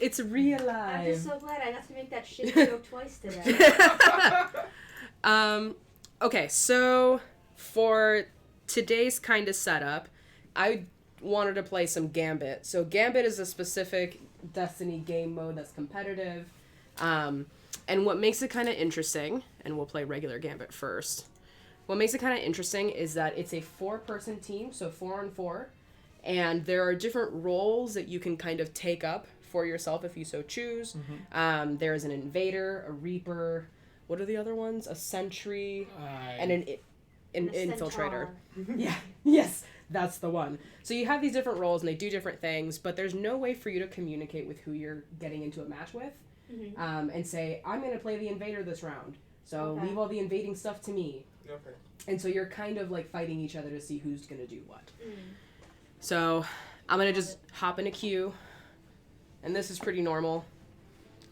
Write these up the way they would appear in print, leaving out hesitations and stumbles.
It's real life. I'm just so glad I got to make that shit joke twice today. Okay, so for today's kind of setup, I wanted to play some Gambit. So Gambit is a specific Destiny game mode that's competitive. And what makes it kind of interesting, and we'll play regular Gambit first. What makes it kind of interesting is that it's a 4-person team, so 4 on 4. And there are different roles that you can kind of take up for yourself if you so choose. Mm-hmm. There's an invader, a reaper. What are the other ones? A sentry and an infiltrator. Yeah, yes, that's the one. So you have these different roles and they do different things, but there's no way for you to communicate with who you're getting into a match with. Mm-hmm. And say, I'm going to play the invader this round. So leave all the invading stuff to me. Okay. And so you're kind of like fighting each other to see who's going to do what. So I'm going to just hop in a queue. And this is pretty normal.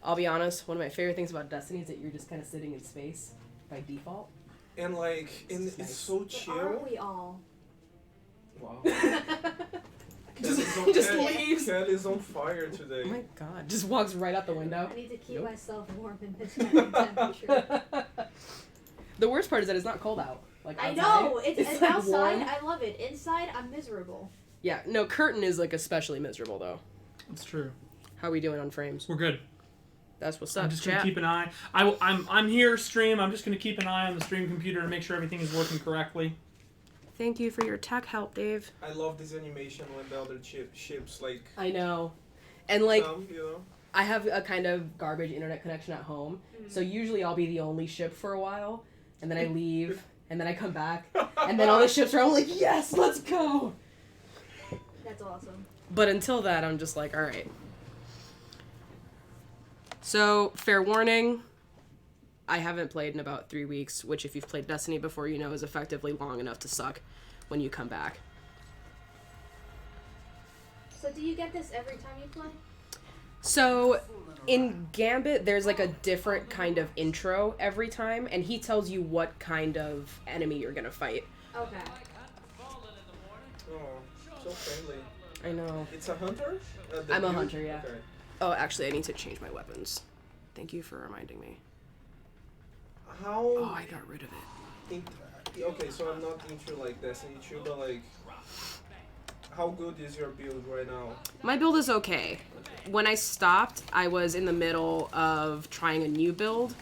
I'll be honest, one of my favorite things about Destiny is that you're just kind of sitting in space by default. And like, it's so chill. Aren't we all? Wow. Just leaves. Cat is on fire today. Oh my god, just walks right out the window. I need to keep myself warm in this kind of temperature. The worst part is that it's not cold out. Like outside. I know! It's like outside, warm. I love it. Inside, I'm miserable. Yeah, no, Curtain is like especially miserable though. That's true. How are we doing on frames? We're good. That's what's up. I'm just gonna keep an eye. I'm here, stream. I'm just gonna keep an eye on the stream computer to make sure everything is working correctly. Thank you for your tech help, Dave. I love this animation when the other ships like. I know, and like you know. I have a kind of garbage internet connection at home, so usually I'll be the only ship for a while, and then I leave, and then I come back, and then all the ships are all like, yes, let's go. That's awesome. But until that, I'm just like, all right. So, fair warning, I haven't played in about 3 weeks, which if you've played Destiny before, you know is effectively long enough to suck when you come back. So do you get this every time you play? So, in Gambit, there's like a different kind of intro every time, and he tells you what kind of enemy you're gonna fight. Okay. Oh, so friendly. I know. It's a hunter? I'm a hunter, yeah. Okay. Oh, actually, I need to change my weapons. Thank you for reminding me. How... Oh, I got rid of it. Okay, so I'm not into like Destiny 2, but like... How good is your build right now? My build is okay. When I stopped, I was in the middle of trying a new build,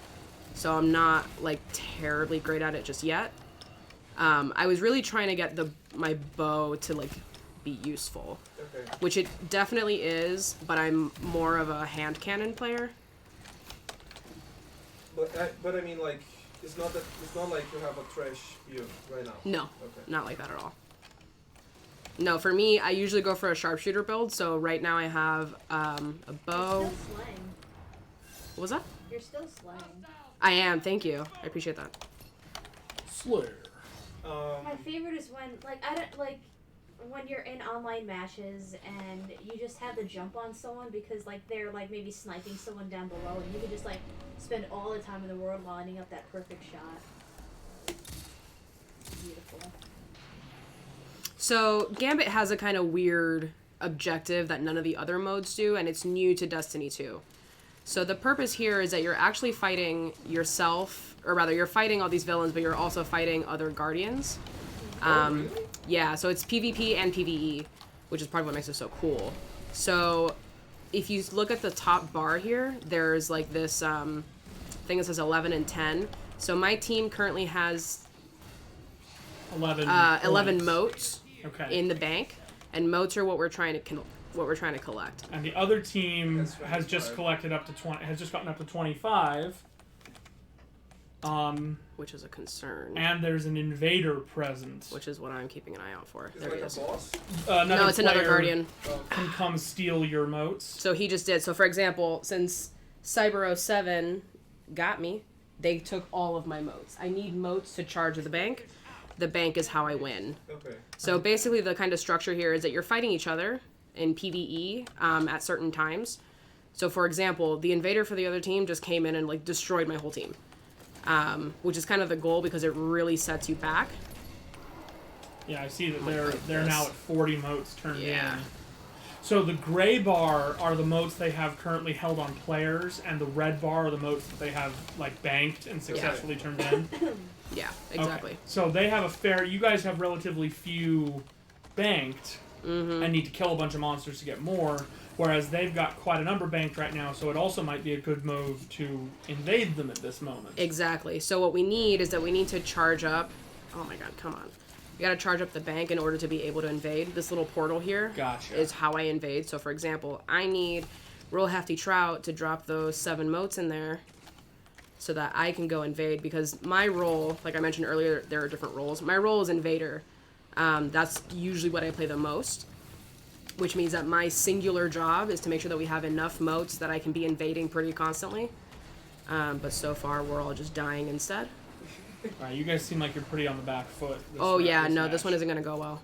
so I'm not like terribly great at it just yet. I was really trying to get my bow to like be useful, Okay. which it definitely is, but I'm more of a hand cannon player. But I mean like it's not like you have a trash build right now. No, Okay. not like that at all. No, for me, I usually go for a sharpshooter build, so right now I have a bow. You're still slaying. What was that? You're still slaying. I am, thank you. I appreciate that. Slayer. My favorite is when, like, when you're in online matches and you just have the jump on someone because, like, they're, like, maybe sniping someone down below and you can just, like, spend all the time in the world lining up that perfect shot. Beautiful. So, Gambit has a kind of weird objective that none of the other modes do, and it's new to Destiny 2. So the purpose here is that you're actually fighting yourself, or rather, you're fighting all these villains, but you're also fighting other Guardians. Really? Yeah, so it's PvP and PvE, which is part of what makes it so cool. So, if you look at the top bar here, there's like this thing that says 11 and 10. So my team currently has 11 moats in the bank, and moats are what we're trying to collect. And the other team has just collected up to 20. Has just gotten up to 25. Which is a concern. And there's an invader present, Which is what I'm keeping an eye out for. It's There like he is. a boss? No, it's another Guardian. Can come steal your moats. So he just did. So for example, since Cyber 07 got me, they took all of my moats. I need moats to charge the bank. The bank is how I win. Okay. So basically the kind of structure here is that you're fighting each other in PvE at certain times. So for example, the invader for the other team just came in and like destroyed my whole team. Which is kind of the goal because it really sets you back. Yeah, I see that they're now at 40 motes turned in. So the gray bar are the moats they have currently held on players, and the red bar are the moats that they have like banked and successfully turned in. Yeah, exactly. Okay. So they have a fair. You guys have relatively few banked, and need to kill a bunch of monsters to get more. Whereas they've got quite a number banked right now, so it also might be a good move to invade them at this moment. Exactly. So what we need is that we need to charge up. Oh my god, come on. We gotta charge up the bank in order to be able to invade. This little portal here is how I invade. So for example, I need Real Hefty Trout to drop those 7 moats in there so that I can go invade, because my role, like I mentioned earlier, there are different roles. My role is invader. That's usually what I play the most, which means that my singular job is to make sure that we have enough moats that I can be invading pretty constantly. But so far, we're all just dying instead. Alright, you guys seem like you're pretty on the back foot. This one isn't gonna go well.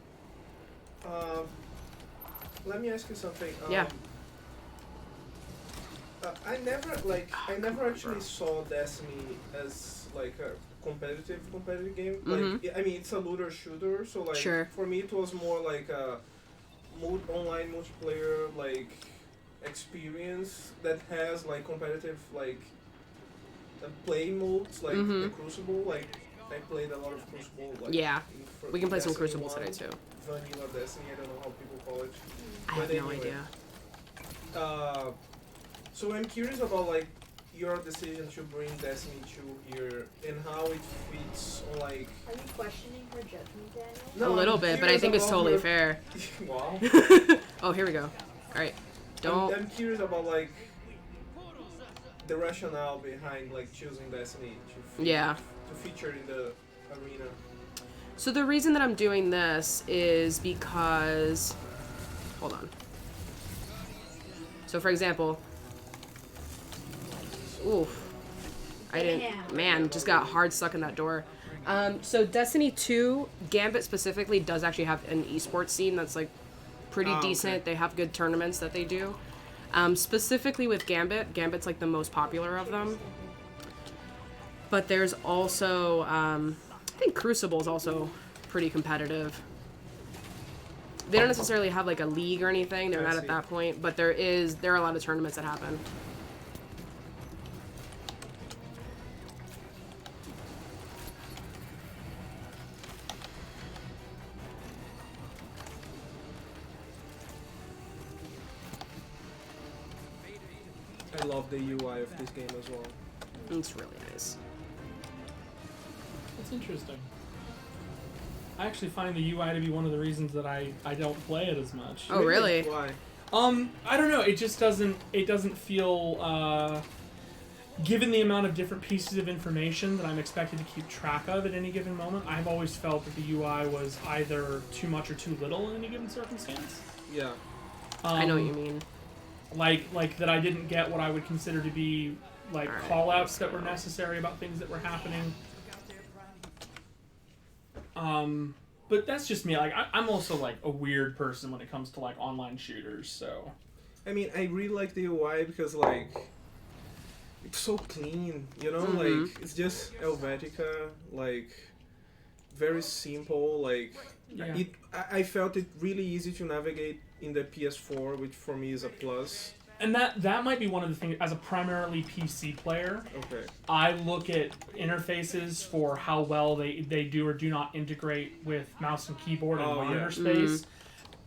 Let me ask you something. Yeah. I never actually saw Destiny as like a competitive game. Like, I mean, it's a looter shooter, so like for me it was more like a online multiplayer like experience that has like competitive like play modes, like the Crucible. Like I played a lot of Crucible. Like, we can play some Destiny Crucible 1, today too. Vanilla Destiny, I don't know how people call it. I have no idea. So I'm curious about like your decision to bring Destiny 2 here and how it fits on like. Are you questioning her judgment, Daniel? No, a little bit, but I think it's totally fair. Wow. Oh, here we go. All right, I'm curious about like the rationale behind like choosing Destiny to feature in the arena. So the reason that I'm doing this is because, hold on. So for example, just got hard stuck in that door. So Destiny 2, Gambit specifically does actually have an esports scene that's like pretty decent. Okay. They have good tournaments that they do. Specifically with Gambit's like the most popular of them. But there's also, I think Crucible is also pretty competitive. They don't necessarily have like a league or anything. They're not at that point, but there are a lot of tournaments that happen. I love the UI of this game as well. It's really nice. That's interesting. I actually find the UI to be one of the reasons that I don't play it as much. Oh, really? Why? I don't know. It just doesn't feel, given the amount of different pieces of information that I'm expected to keep track of at any given moment, I've always felt that the UI was either too much or too little in any given circumstance. Yeah. I know what you mean. Like that I didn't get what I would consider to be like call-outs that were necessary about things that were happening. But that's just me. Like I'm also like a weird person when it comes to like online shooters. So, I mean, I really like the UI because like it's so clean, you know. Like it's just Helvetica, like very simple. Like I felt it really easy to navigate in the PS4, which for me is a plus. And that might be one of the things, as a primarily PC player, I look at interfaces for how well they do or do not integrate with mouse and keyboard and monitor space.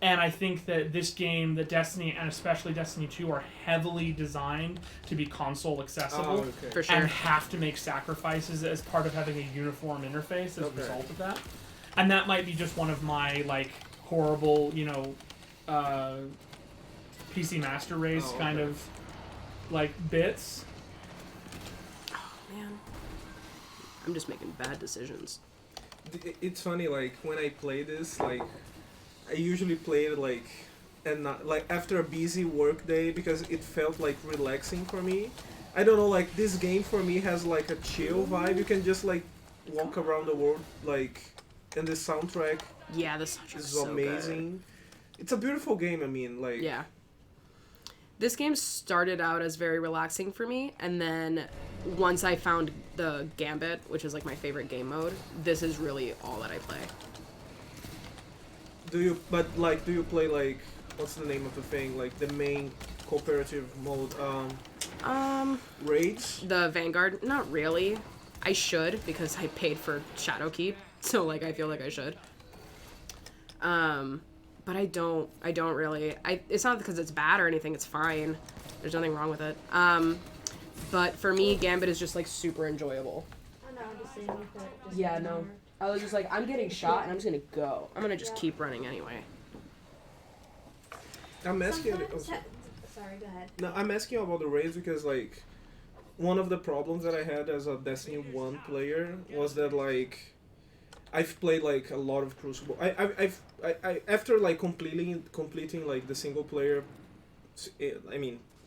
And I think that this game, that Destiny, and especially Destiny 2, are heavily designed to be console accessible. For sure. And have to make sacrifices as part of having a uniform interface as a result of that. And that might be just one of my, like, horrible, PC Master Race kind of like bits. Oh man, I'm just making bad decisions. It's funny, like when I play this, like I usually play it like and not like after a busy work day because it felt like relaxing for me. I don't know, like this game for me has like a chill vibe. You can just like walk around the world, like, and the soundtrack. Yeah, the soundtrack is so amazing. Good. It's a beautiful game. I mean, like. Yeah. This game started out as very relaxing for me, and then once I found the Gambit, which is like my favorite game mode, this is really all that I play. Do you play like what's the name of the thing? Like the main cooperative mode. Raids. The Vanguard. Not really. I should because I paid for Shadowkeep, so like I feel like I should. But I don't really. It's not because it's bad or anything. It's fine. There's nothing wrong with it. But for me, Gambit is just like super enjoyable. I know, I'm just saying with it. Yeah, no. I was just like, I'm getting shot and I'm just gonna go. I'm gonna just keep running anyway. I'm asking. Sorry, go ahead. No, I'm asking about the raids because like, one of the problems that I had as a Destiny 1 player was that like, I've played like a lot of Crucible. I after like completing like the single player,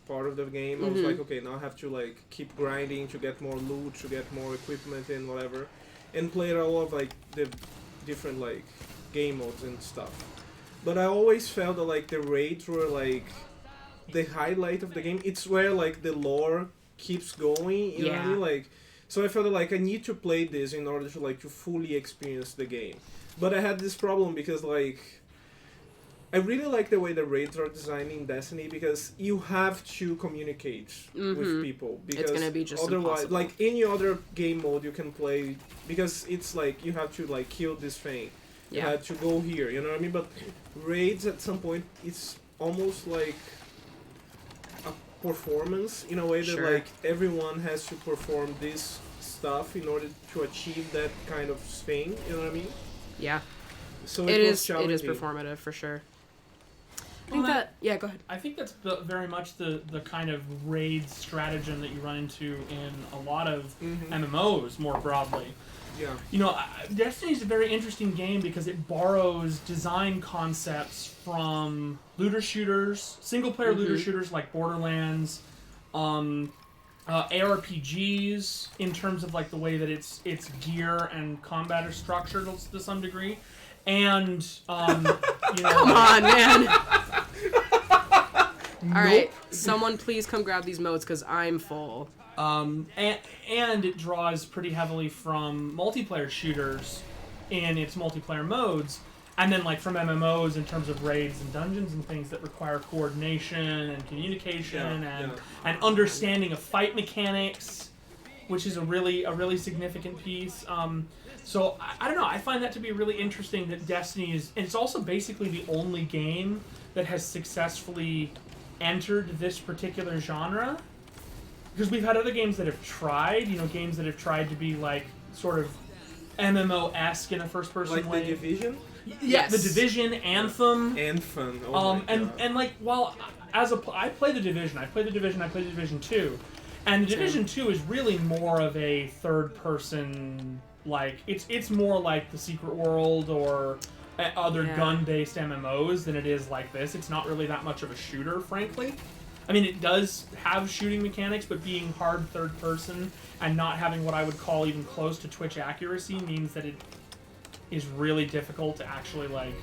part of the game, I was like, okay, now I have to like keep grinding to get more loot, to get more equipment and whatever, and play a lot of like the different like game modes and stuff. But I always felt that like the raids were like the highlight of the game. It's where like the lore keeps going, you know what I mean? Like, so I felt like I need to play this in order to like to fully experience the game. But I had this problem because like I really like the way the raids are designed in Destiny because you have to communicate with people because it's gonna be just otherwise impossible. like any other game mode you can play because it's like you have to like kill this thing. You have to go here, you know what I mean? But raids at some point it's almost like a performance in a way that like everyone has to perform this stuff in order to achieve that kind of thing, you know what I mean? Yeah. So it is performative for sure. I think go ahead. I think that's very much the kind of raid stratagem that you run into in a lot of MMOs more broadly. Yeah. You know, Destiny's a very interesting game because it borrows design concepts from looter shooters, single-player looter shooters like Borderlands, ARPGs in terms of like the way that its gear and combat are structured to some degree, and you know, come on, man. All right, someone please come grab these modes because I'm full. And it draws pretty heavily from multiplayer shooters in its multiplayer modes, and then like from MMOs in terms of raids and dungeons and things that require coordination and communication and understanding of fight mechanics, which is a really significant piece. So I don't know. I find that to be really interesting that Destiny is, and it's also basically the only game that has successfully entered this particular genre. Because we've had other games that have tried, games that have tried to be like sort of MMO-esque in a first-person way. Like The Division? Yeah, The Division, Anthem. Anthem. Oh my God. And like while I play The Division, I play The Division 2, and The Division 2 is really more of a third-person, like it's more like The Secret World or other gun-based MMOs than it is like this. It's not really that much of a shooter, frankly. I mean, it does have shooting mechanics, but being hard third-person and not having what I would call even close to Twitch accuracy means that it is really difficult to actually, like,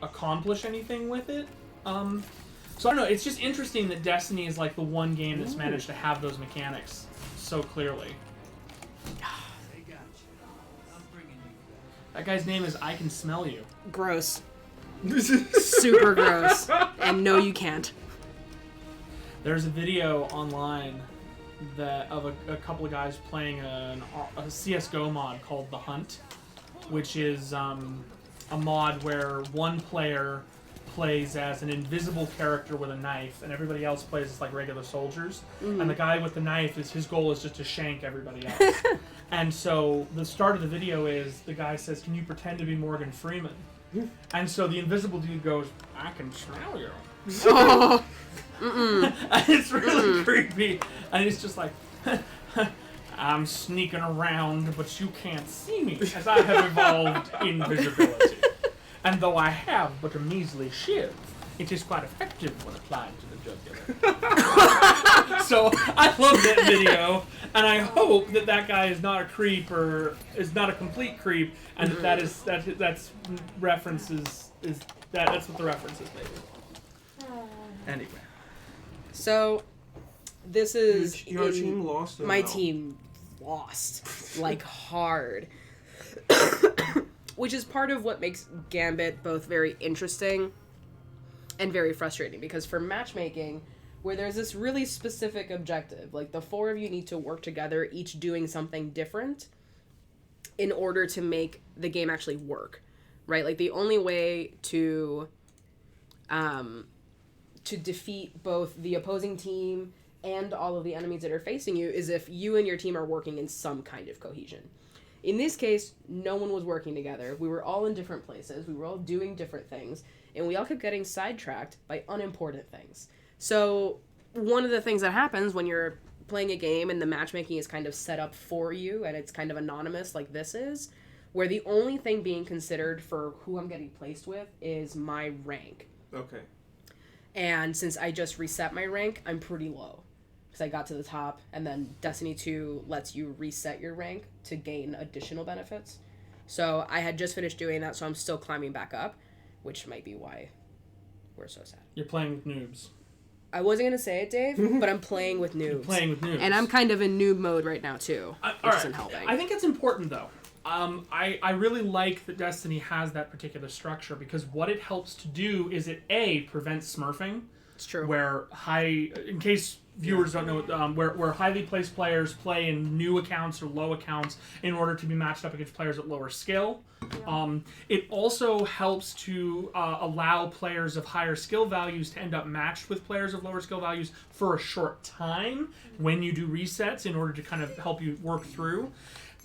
accomplish anything with it. So I don't know, it's just interesting that Destiny is, like, the one game that's managed to have those mechanics so clearly. That guy's name is I Can Smell You. Gross. Super gross. And no, you can't. There's a video online of a couple of guys playing a CSGO mod called The Hunt, which is a mod where one player plays as an invisible character with a knife, and everybody else plays as like regular soldiers. And the guy with the knife his goal is just to shank everybody else. And so the start of the video is the guy says, "Can you pretend to be Morgan Freeman?" And so the invisible dude goes, "I can smell you." Oh. And it's really creepy. And it's just like, "I'm sneaking around, but you can't see me, as I have evolved invisibility. And though I have but a measly shield, it is quite effective when applied to the jugular." So I love that video, and I hope that guy is not a creep or is not a complete creep, and that's references that's what the reference is, maybe. Anyway, so this is your team lost. My team lost like hard. which is part of what makes Gambit both very interesting and very frustrating, because for matchmaking, where there's this really specific objective, like the four of you need to work together, each doing something different in order to make the game actually work, right? Like the only way to defeat both the opposing team and all of the enemies that are facing you is if you and your team are working in some kind of cohesion. In this case, no one was working together. We were all in different places. We were all doing different things, and we all kept getting sidetracked by unimportant things. So one of the things that happens when you're playing a game and the matchmaking is kind of set up for you and it's kind of anonymous like this is, where the only thing being considered for who I'm getting placed with is my rank. Okay. And since I just reset my rank, I'm pretty low. Because I got to the top, and then Destiny 2 lets you reset your rank to gain additional benefits. So I had just finished doing that, so I'm still climbing back up, which might be why we're so sad. You're playing with noobs. I wasn't going to say it, Dave, but I'm playing with noobs. You're playing with noobs. And I'm kind of in noob mode right now, too, which isn't helping. I think it's important, though. I really like that Destiny has that particular structure, because what it helps to do is it, A, prevents smurfing. It's true. Where in case viewers don't know, where highly placed players play in new accounts or low accounts in order to be matched up against players at lower skill. It also helps to allow players of higher skill values to end up matched with players of lower skill values for a short time when you do resets in order to kind of help you work through.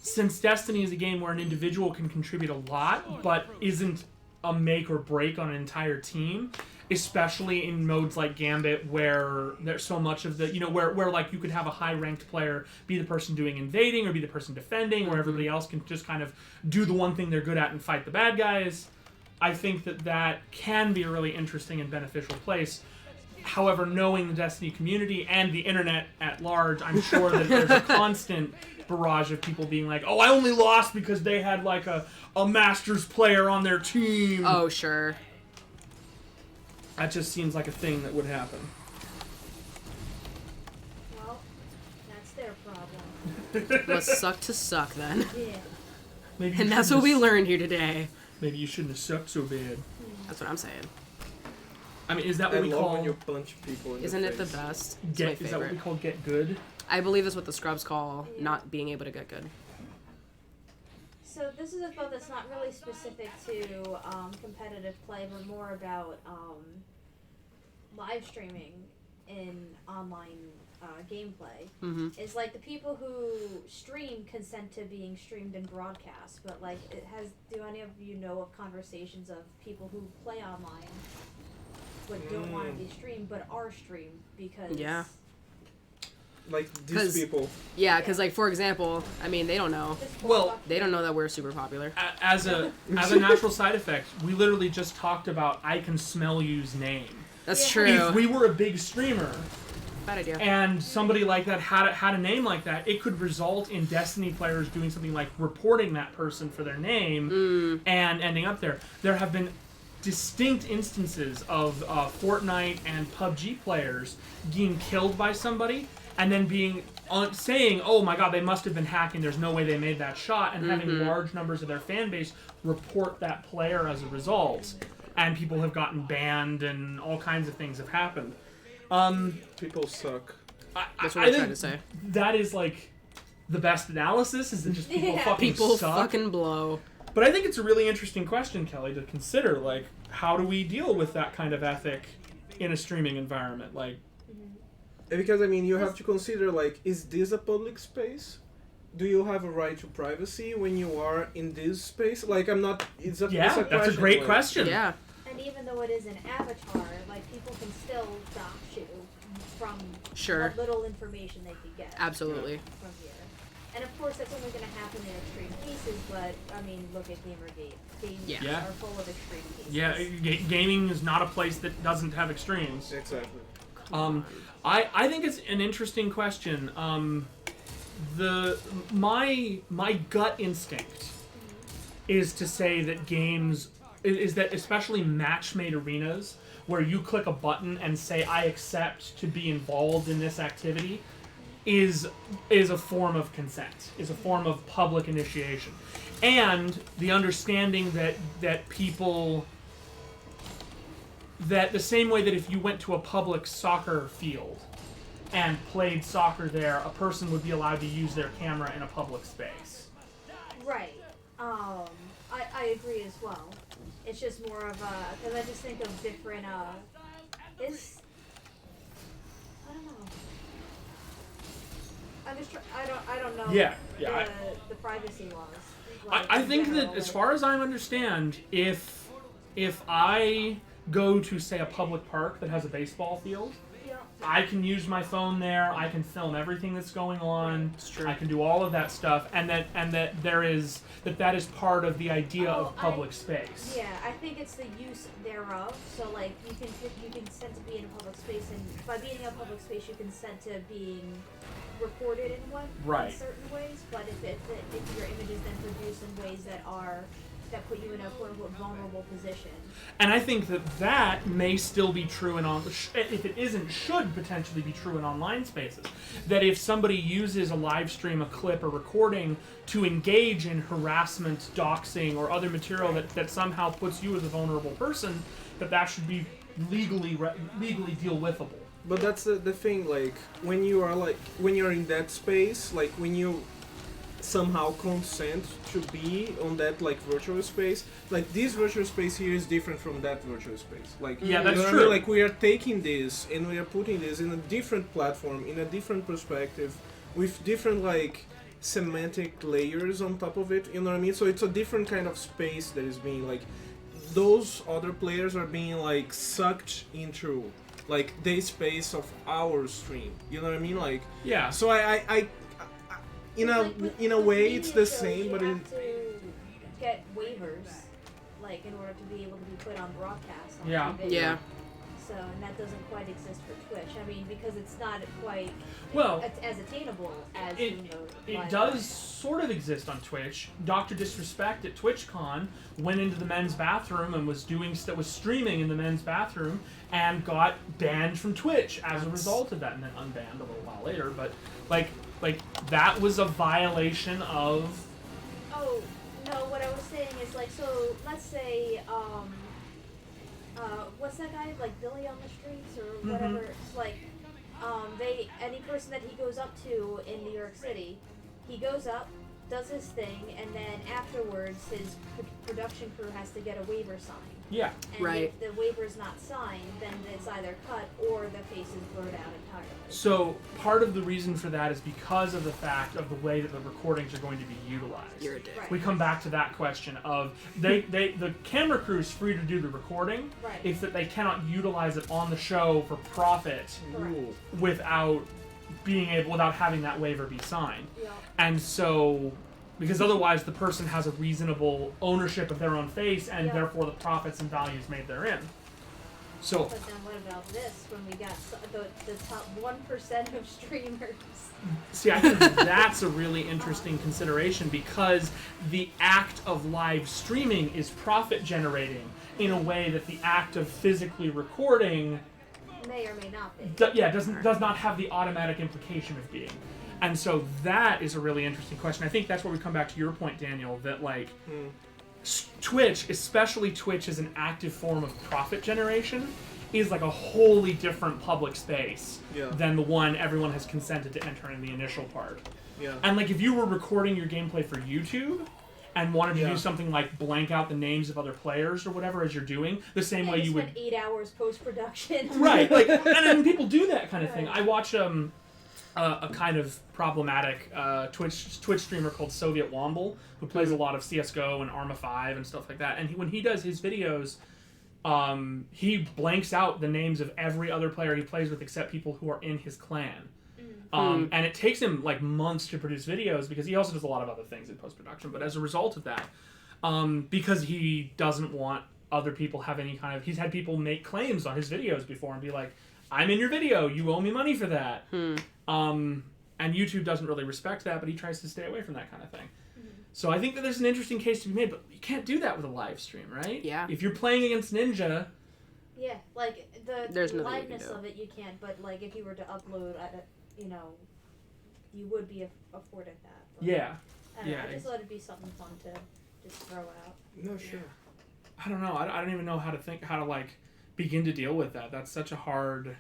Since Destiny is a game where an individual can contribute a lot, but isn't a make or break on an entire team, especially in modes like Gambit where there's so much of the, where like you could have a high-ranked player be the person doing invading or be the person defending, where everybody else can just kind of do the one thing they're good at and fight the bad guys. I think that can be a really interesting and beneficial place. However, knowing the Destiny community and the internet at large, I'm sure that there's a constant barrage of people being like, oh, I only lost because they had like a Masters player on their team. Oh, sure. That just seems like a thing that would happen. Well, that's their problem. Well, suck to suck, then. Yeah. And that's what we learned here today. Maybe you shouldn't have sucked so bad. That's what I'm saying. I mean, is that what we call... when you punch people in Isn't the it the face. best? It's Get, my is that favorite. what we call get good? I believe that's what the scrubs call not being able to get good. So this is a thought that's not really specific to competitive play, but more about live streaming in online gameplay. Mm-hmm. Is like the people who stream consent to being streamed and broadcast, but like do any of you know of conversations of people who play online but don't want to be streamed but are streamed because like these people. Yeah, because like for example, I mean they don't know. Well, they don't know that we're super popular. As a natural side effect, we literally just talked about I can smell you's name. That's true. If we were a big streamer, bad idea, and somebody like that had a name like that, it could result in Destiny players doing something like reporting that person for their name and ending up there. There have been distinct instances of Fortnite and PUBG players being killed by somebody and then saying, oh my god, they must have been hacking, there's no way they made that shot, and having large numbers of their fan base report that player as a result. And people have gotten banned and all kinds of things have happened. People suck. That's what I'm trying to say. That is like the best analysis, is that just people fucking suck. Fucking blow. But I think it's a really interesting question, Kelly, to consider. Like, how do we deal with that kind of ethic in a streaming environment? Like, because I mean, you have to consider, like, is this a public space? Do you have a right to privacy when you are in this space? Like, I'm not. It's a that's question, a great like, question. Yeah. And even though it is an avatar, like people can still dox you from what little information they can get. Absolutely. From here. And of course, that's only going to happen in extreme cases, but, I mean, look at Gamergate. Games are full of extreme cases. Yeah, gaming is not a place that doesn't have extremes. Exactly. I think it's an interesting question. My gut instinct is to say that games, is that especially match-made arenas, where you click a button and say, I accept to be involved in this activity, is a form of consent, is a form of public initiation. And the understanding that people... That the same way that if you went to a public soccer field and played soccer there, a person would be allowed to use their camera in a public space. Right. I agree as well. It's just more of a... Because I just think of different... I don't know. I don't know. Yeah. The privacy laws. I think that as far as I understand, if I go to, say, a public park that has a baseball field, I can use my phone there. I can film everything that's going on. I can do all of that stuff, and that is part of the idea of public space. Yeah, I think it's the use thereof. So like you can consent to be in a public space, and by being in a public space, you consent to being recorded in certain ways. But if your image is then produced in ways that put you in a quote-unquote vulnerable position. And I think that may still be true if it isn't, should potentially be true in online spaces. That if somebody uses a live stream, a clip, or recording to engage in harassment, doxing, or other material that somehow puts you as a vulnerable person, that should be legally deal withable. But that's the thing, like, when you're in that space, like, when you somehow consent to be on that like virtual space, like this virtual space here is different from that virtual space. Like yeah, that's true. I mean? Like we are taking this and we are putting this in a different platform, in a different perspective, with different like semantic layers on top of it. You know what I mean? So it's a different kind of space that is being like those other players are being like sucked into like the space of our stream. You know what I mean? Like yeah. So I in a way it's the same, but you have to get waivers, like in order to be able to be put on broadcast on TV. Yeah. So, and that doesn't quite exist for Twitch. I mean, because it's not quite as attainable as it does sort of exist on Twitch. Dr. Disrespect at TwitchCon went into the men's bathroom and was streaming in the men's bathroom and got banned from Twitch as a result of that, and then unbanned a little while later. But like that was a violation of... Oh, no, what I was saying is, like, so, let's say, what's that guy, like, Billy on the Streets, or whatever, it's like, any person that he goes up to in New York City, he goes up, does his thing, and then afterwards, his production crew has to get a waiver signed. Yeah. And if the waiver's not signed, then it's either cut or the face is blurred out entirely. So part of the reason for that is because of the fact of the way that the recordings are going to be utilized. You're a dick. Right. We come back to that question of the camera crew is free to do the recording. Right. It's that they cannot utilize it on the show for profit without having that waiver be signed. Yeah. And so, because otherwise the person has a reasonable ownership of their own face, and therefore the profits and values made therein. So, but then what about this, when we got the top 1% of streamers? See, I think that's a really interesting consideration, because the act of live streaming is profit generating in a way that the act of physically recording may or may not be. Does not have the automatic implication of being. And so that is a really interesting question. I think that's where we come back to your point, Daniel, that like Twitch, especially Twitch as an active form of profit generation, is like a wholly different public space than the one everyone has consented to enter in the initial part. Yeah. And like if you were recording your gameplay for YouTube and wanted to do something like blank out the names of other players or whatever as you're doing, the same way you would... 8 hours post-production. Right, like, and people do that kind of thing. I watch a kind of problematic Twitch streamer called Soviet Womble, who plays a lot of CSGO and Arma 5 and stuff like that. And when he does his videos, he blanks out the names of every other player he plays with except people who are in his clan. And it takes him like months to produce videos, because he also does a lot of other things in post-production. But as a result of that, because he doesn't want other people have any kind of... He's had people make claims on his videos before and be like, I'm in your video, you owe me money for that. And YouTube doesn't really respect that, but he tries to stay away from that kind of thing. So I think that there's an interesting case to be made, but you can't do that with a live stream, right? Yeah. If you're playing against Ninja... Yeah, like, There's the nothing you can liveness do. of it you can't, but like if you were to upload, you would be afforded that. But. Yeah. I just thought it'd be something fun to just throw out. No, sure. I don't know. I don't even know how to like begin to deal with that. That's such a hard.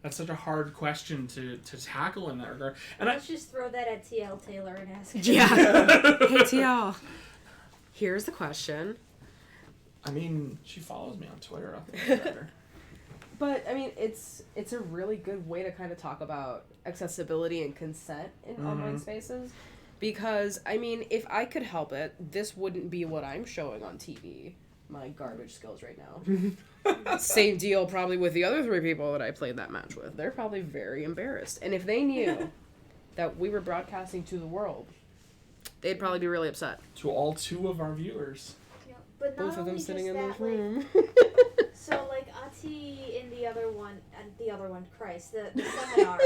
That's such a hard question to tackle in that regard. And let's just throw that at TL Taylor and ask him. Yeah. Hey TL. Here's the question. I mean, she follows me on Twitter. I'll think about her. But I mean, it's a really good way to kind of talk about accessibility and consent in online spaces, because I mean, if I could help it, this wouldn't be what I'm showing on TV. My garbage skills right now. Same deal probably with the other 3 people that I played that match with. They're probably very embarrassed, and if they knew that we were broadcasting to the world, they'd probably be really upset. To all 2 of our viewers. Yeah, but not both of them sitting in this room. So like Ati in the other one, Christ, the seminar.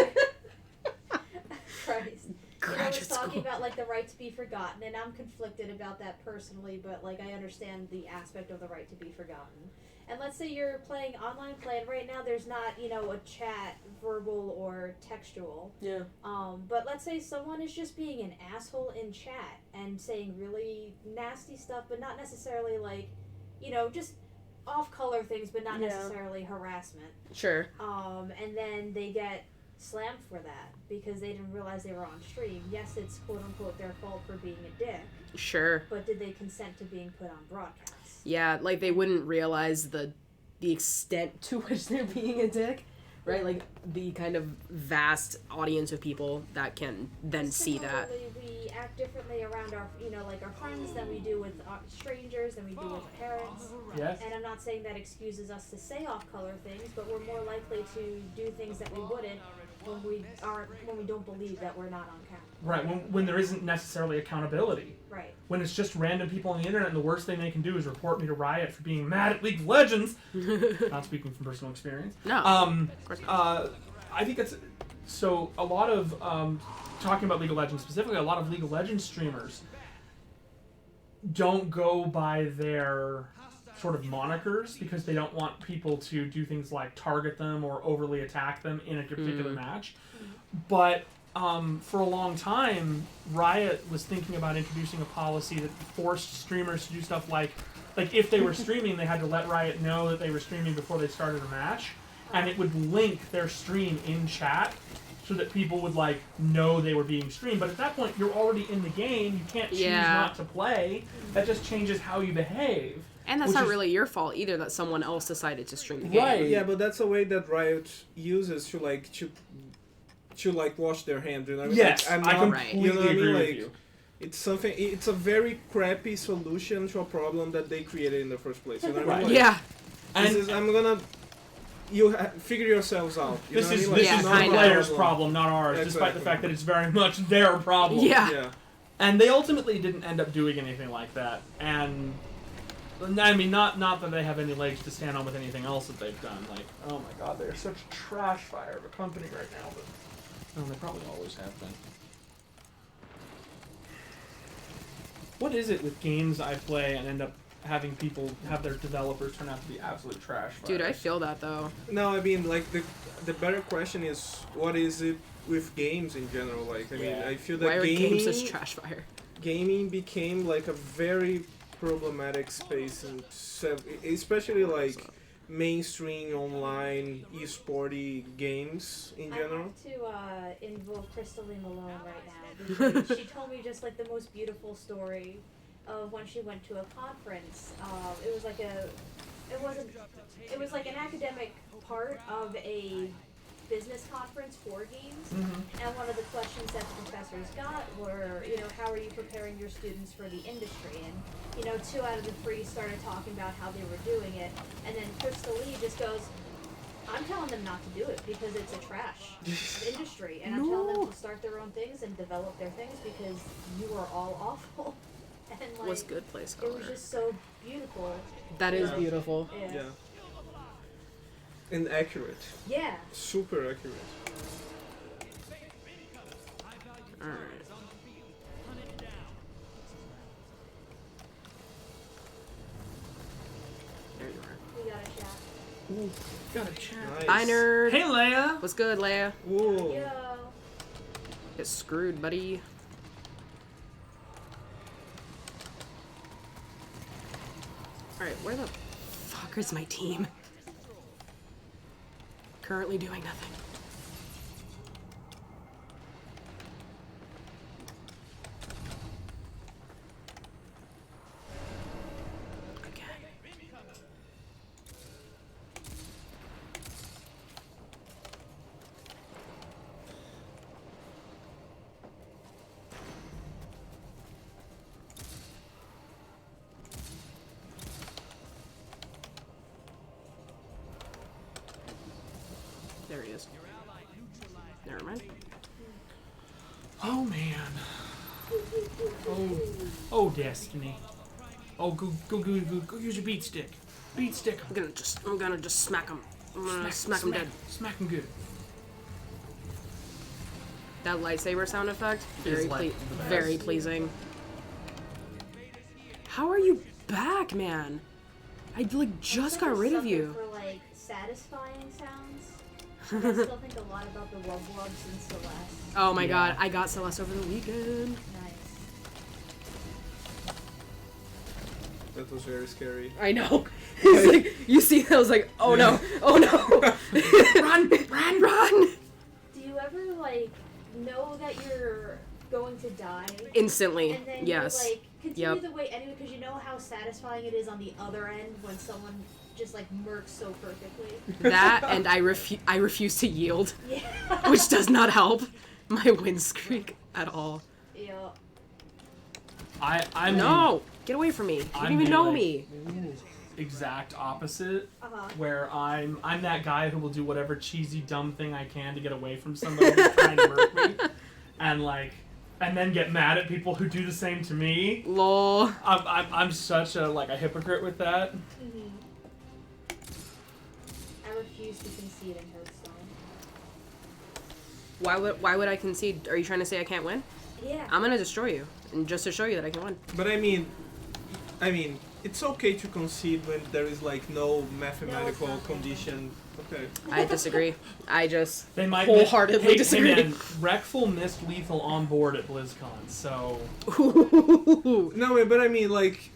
Christ. I was talking about like the right to be forgotten, and I'm conflicted about that personally, but like I understand the aspect of the right to be forgotten. And let's say you're playing online play, and right now there's not, a chat, verbal or textual. Yeah. But let's say someone is just being an asshole in chat and saying really nasty stuff, but not necessarily like, just off-color things, but not necessarily harassment. Sure. And then they get slammed for that because they didn't realize they were on stream. Yes, it's quote-unquote their fault for being a dick. Sure. But did they consent to being put on broadcast? Yeah, like they wouldn't realize the extent to which they're being a dick, right? Like the kind of vast audience of people that can then see that. We act differently around our, like our friends than we do with strangers, than we do with parents. Yes. And I'm not saying that excuses us to say off-color things, but we're more likely to do things that we wouldn't when we don't believe that we're not on camera. Right, when there isn't necessarily accountability. Right. When it's just random people on the internet, and the worst thing they can do is report me to Riot for being mad at League of Legends. Not speaking from personal experience. No. Of course not. I think that's so. A lot of talking about League of Legends specifically, a lot of League of Legends streamers don't go by their sort of monikers because they don't want people to do things like target them or overly attack them in a particular match. But for a long time, Riot was thinking about introducing a policy that forced streamers to do stuff like if they were streaming, they had to let Riot know that they were streaming before they started a match, and it would link their stream in chat so that people would know they were being streamed. But at that point, you're already in the game. You can't choose not to play. That just changes how you behave. And that's not really your fault either that someone else decided to stream the game. Right. Yeah, but that's a way that Riot uses to wash their hands. Yes, I'm I not, completely agree with you. It's a very crappy solution to a problem that they created in the first place. You know what I mean? Yeah. Figure yourselves out. This is not the player's problem, not ours, despite the fact that it's very much their problem. Yeah. And they ultimately didn't end up doing anything like that. And I mean, not that they have any legs to stand on with anything else that they've done. Oh my God, they're such a trash fire of a company right now. But they probably always have been. What is it with games I play and end up having people have their developers turn out to be absolute trash fires? Dude, I feel that though. No, I mean, the better question is, what is it with games in general? I feel that why are games such trash fire? Gaming became a very problematic space, especially mainstream online esporty games in general. I have to invoke Crystalline Malone right now because she told me just the most beautiful story of when she went to a conference. It was an academic part of a business conference for games, and one of the questions that the professors got were, how are you preparing your students for the industry? And 2 out of the 3 started talking about how they were doing it, and then Crystal Lee just goes, I'm telling them not to do it because it's a trash industry, and I'm telling them to start their own things and develop their things because you are all awful. And was good place color. It was just so beautiful. That is beautiful. Yeah. And accurate. Yeah. Super accurate. Alright. There you are. We got a chat. Ooh, got a chat. Nice. Hi, nerd. Hey, Leia. What's good, Leia? Whoa. Yo. Get screwed, buddy. Alright, where the fuck is my team? Currently doing nothing. There he is. Never mind. Oh man. Oh Destiny. Oh go use your beat stick. Beat stick. I'm gonna just smack him. I'm gonna smack him dead. Smack him good. That lightsaber sound effect, very pleasing. How are you back, man? I just got rid of you. For like satisfying sounds. I still think a lot about the wub-wubs and Celeste. Oh my god, I got Celeste over the weekend. Nice. That was very scary. I know. It's like, you see that, I was like, oh no, oh no. Run! Do you ever, like, know that you're going to die? Instantly, and then yes. You, like, continue the wait anyway, because you know how satisfying it is on the other end when someone just, like, murks so perfectly. That, and I refuse to yield. Yeah. Which does not help my win streak at all. Yeah. I'm No! Get away from me. You don't even know me. Exact opposite, where I'm that guy who will do whatever cheesy dumb thing I can to get away from somebody who's trying to murk me, and then get mad at people who do the same to me. Lol. I'm such a hypocrite with that. Mm-hmm. I refuse to concede in Hearthstone. Why would I concede? Are you trying to say I can't win? Yeah. I'm gonna destroy you, and just to show you that I can win. But I mean, it's okay to concede when there is like no mathematical condition. Okay. I disagree. I just They might wholeheartedly disagree. Hey man, Wreckful missed lethal on board at BlizzCon, so No, but I mean like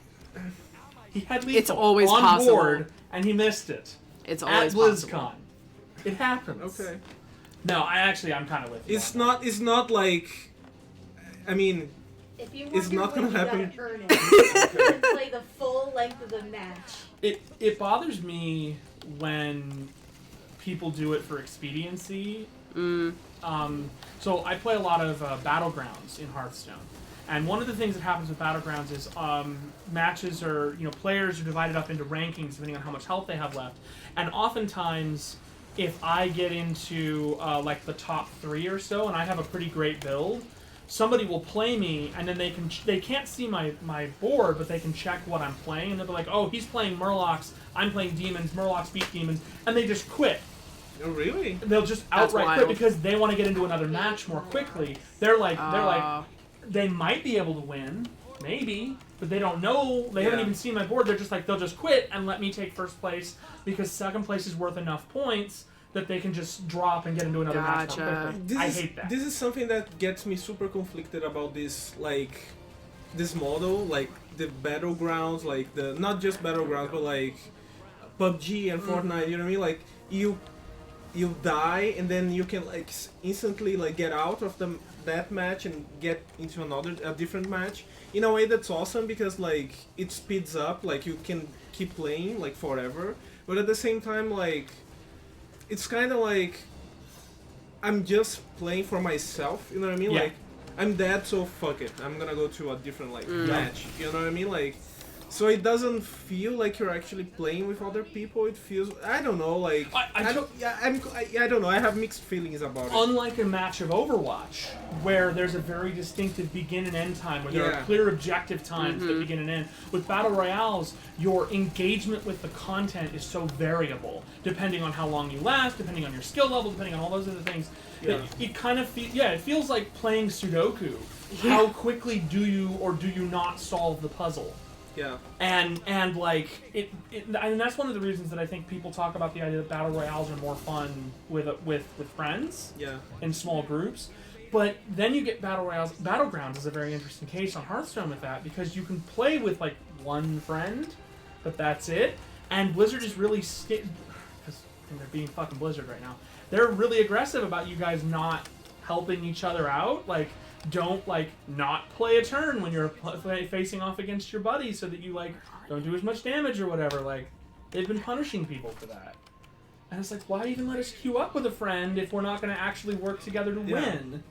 he had lethal It's always on possible. board and he missed it. It's At always BlizzCon. possible. It happens. okay. No, I'm kind of with you. It's not like I mean If you it's not gonna happen. You gotta earn it. And play the full length of the match. It bothers me when people do it for expediency. So I play a lot of Battlegrounds in Hearthstone. And one of the things that happens with Battlegrounds is matches are, players are divided up into rankings depending on how much health they have left. And oftentimes, if I get into like the top 3 or so and I have a pretty great build, somebody will play me and then they can't see my board, but they can check what I'm playing and they'll be like, oh, he's playing Murlocs, I'm playing Demons, Murlocs beat Demons, and they just quit. Oh really? They'll just outright quit because they want to get into another match more quickly. They're like they might be able to win, maybe, but they don't know. They haven't even seen my board. They're just like, they'll just quit and let me take first place because second place is worth enough points that they can just drop and get into another match more quickly. I hate that. This is something that gets me super conflicted about this model, like the Battlegrounds, like the not just Battlegrounds, but like PUBG and Fortnite. You know what I mean? Like you die and then you can like instantly like get out of that match and get into a different match. In a way that's awesome because like it speeds up, like you can keep playing like forever. But at the same time, like it's kind of like I'm just playing for myself, you know what I mean? Yeah. Like I'm dead, so fuck it. I'm gonna go to a different match, you know what I mean? Like so it doesn't feel like you're actually playing with other people. It feels I don't know, like I don't know. I have mixed feelings about it. Unlike a match of Overwatch, where there's a very distinctive begin and end time, where there are clear objective times that begin and end. With Battle Royales, your engagement with the content is so variable, depending on how long you last, depending on your skill level, depending on all those other things. Yeah. It kind of it feels like playing Sudoku. Yeah. How quickly do you or do you not solve the puzzle? Yeah. And like and that's one of the reasons that I think people talk about the idea that battle royales are more fun with friends. Yeah. In small groups. But then you get battle royales. Battlegrounds is a very interesting case on Hearthstone with that because you can play with like one friend, but that's it. And Blizzard is really because they're being fucking Blizzard right now. They're really aggressive about you guys not helping each other out. Like, don't like not play a turn when you're facing off against your buddy, so that you like don't do as much damage or whatever. Like, they've been punishing people for that. And it's like, why even let us queue up with a friend if we're not going to actually work together to win?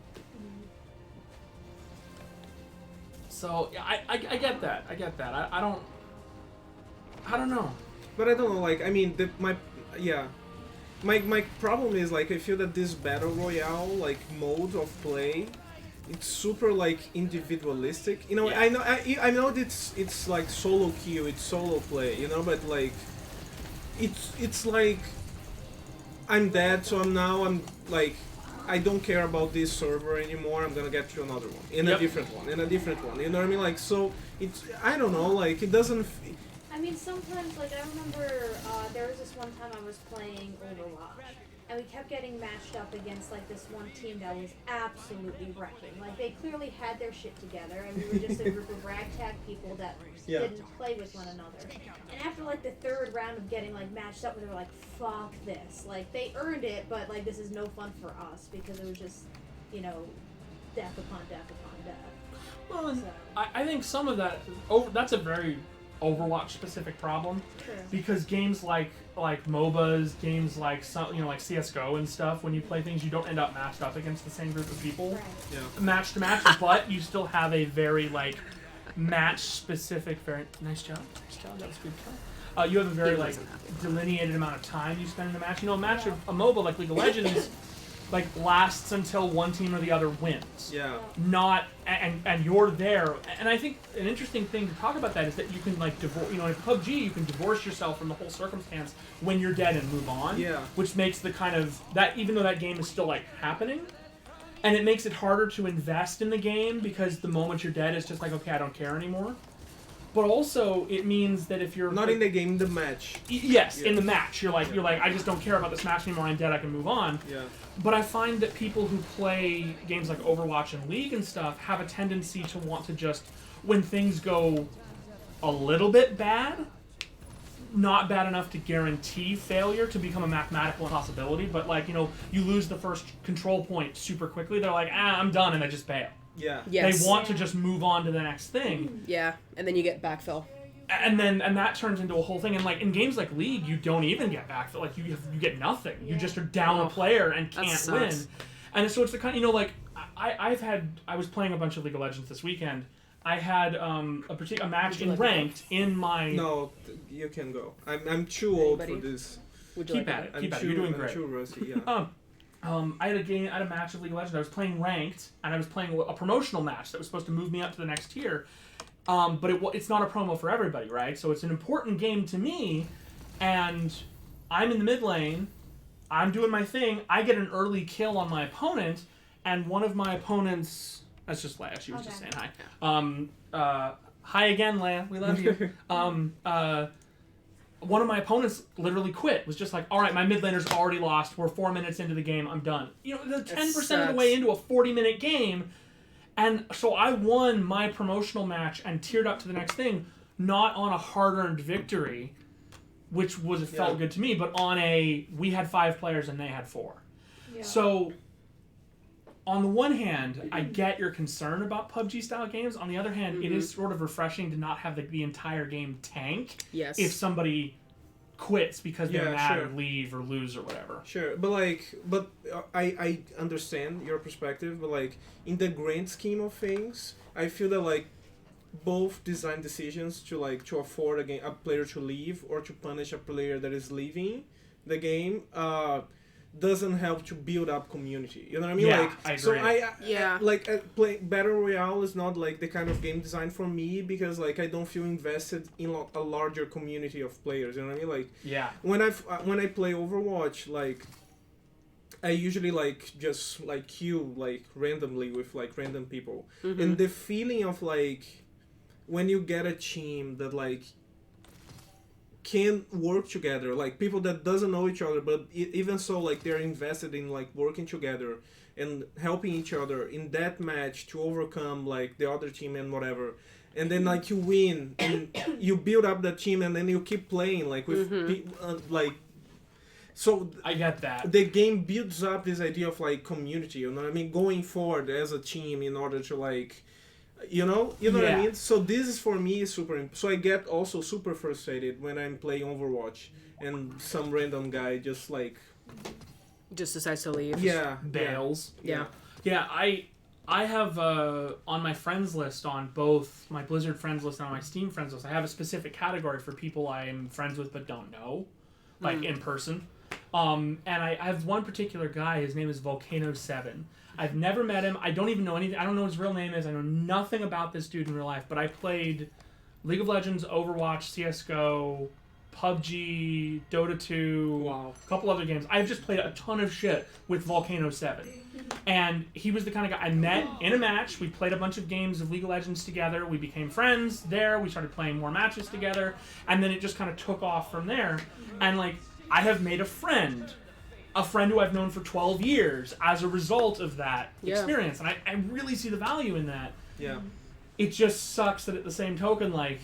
So I get that. I get that. I don't know. But I don't know. Like, I mean, my problem is, like, I feel that this battle royale like mode of play, it's super like individualistic. You know, I know it's like solo queue, it's solo play. You know, but like, it's like, I'm dead, so I'm like, I don't care about this server anymore. I'm gonna get to another one, a different one, a different one. You know what I mean? Like, so it's, I don't know. Like, it doesn't. I mean, sometimes, like, I remember there was this one time I was playing Overwatch, and we kept getting matched up against, like, this one team that was absolutely wrecking. Like, they clearly had their shit together, and we were just a group of ragtag people that didn't play with one another. And after, like, the third round of getting, like, matched up, we were like, fuck this. Like, they earned it, but, like, this is no fun for us, because it was just, you know, death upon death upon death. Well, so. I think some of that, that's a very Overwatch specific problem. True. Because games like MOBAs, games like like CS:GO and stuff, when you play things, you don't end up matched up against the same group of people, right. Match to match, but you still have a very like match specific. Very nice job, that was a good job. You have a very like delineated amount of time you spend in a match. You know, a match of a MOBA like League of Legends like lasts until one team or the other wins. Yeah. Not and you're there. And I think an interesting thing to talk about that is that you can like divorce. You know, in PUBG you can divorce yourself from the whole circumstance when you're dead and move on. Yeah. Which makes the kind of that, even though that game is still like happening, and it makes it harder to invest in the game because the moment you're dead, it's just like, okay, I don't care anymore. But also, it means that if you're not in the game, the match. Yes, in the match, you're like, I just don't care about this match anymore. I'm dead. I can move on. Yeah. But I find that people who play games like Overwatch and League and stuff have a tendency to want to just, when things go a little bit bad, not bad enough to guarantee failure, to become a mathematical impossibility, but like, you know, you lose the first control point super quickly. They're like, I'm done, and they just bail. Yeah. Yes. They want to just move on to the next thing. Yeah, and then you get backfill. And that turns into a whole thing. And like in games like League, you don't even get backfill. Like you get nothing. You just are down a player and can't win. And so it's the kind, you know, like I was playing a bunch of League of Legends this weekend. I had a match in ranked in my. No, you can go. I'm too old for this. Keep at it. You're doing great. I'm too rusty. Yeah. I had a match of League of Legends. I was playing ranked, and I was playing a promotional match that was supposed to move me up to the next tier. But it's not a promo for everybody, right? So it's an important game to me, and I'm in the mid lane. I'm doing my thing. I get an early kill on my opponent, and one of my opponents. That's just Leia. She was just saying hi. Hi again, Leia. We love you. One of my opponents literally quit. Was just like, all right, my mid laner's already lost. We're 4 minutes into the game. I'm done. You know, the 10% of the way into a 40-minute game. And so I won my promotional match and tiered up to the next thing, not on a hard-earned victory, which felt good to me, but on we had 5 players and they had 4. Yeah. So on the one hand, I get your concern about PUBG-style games. On the other hand, it is sort of refreshing to not have the entire game tank if somebody quits because they're mad or leave or lose or whatever. Sure, but I understand your perspective, but like in the grand scheme of things, I feel that like both design decisions to afford a player to leave or to punish a player that is leaving the game doesn't help to build up community. You know what I mean? Yeah, like, I agree. So play Battle Royale is not like the kind of game design for me because like I don't feel invested in a larger community of players. You know what I mean? Like when I play Overwatch, like I usually like just like queue like randomly with like random people, and the feeling of like when you get a team that like can work together, like people that doesn't know each other, but even so, like they're invested in like working together and helping each other in that match to overcome like the other team and whatever. And then like you win and you build up that team and then you keep playing like with like. So I get that. The game builds up this idea of like community, you know what I mean? Going forward as a team in order to like, you know what I mean? So this is for me super. So I get also super frustrated when I'm playing Overwatch and some random guy just decides to leave. Yeah, bails. Yeah. I have on my friends list, on both my Blizzard friends list and on my Steam friends list, I have a specific category for people I'm friends with but don't know, like in person. And I have one particular guy, his name is Volcano7. I've never met him. I don't even know anything. I don't know what his real name is. I know nothing about this dude in real life, but I played League of Legends, Overwatch, CSGO, PUBG, Dota 2, a couple other games. I've just played a ton of shit with Volcano7. And he was the kind of guy I met in a match. We played a bunch of games of League of Legends together. We became friends there. We started playing more matches together. And then it just kind of took off from there. And like, I have made a friend who I've known for 12 years as a result of that experience. And I really see the value in that. Yeah. It just sucks that at the same token, like,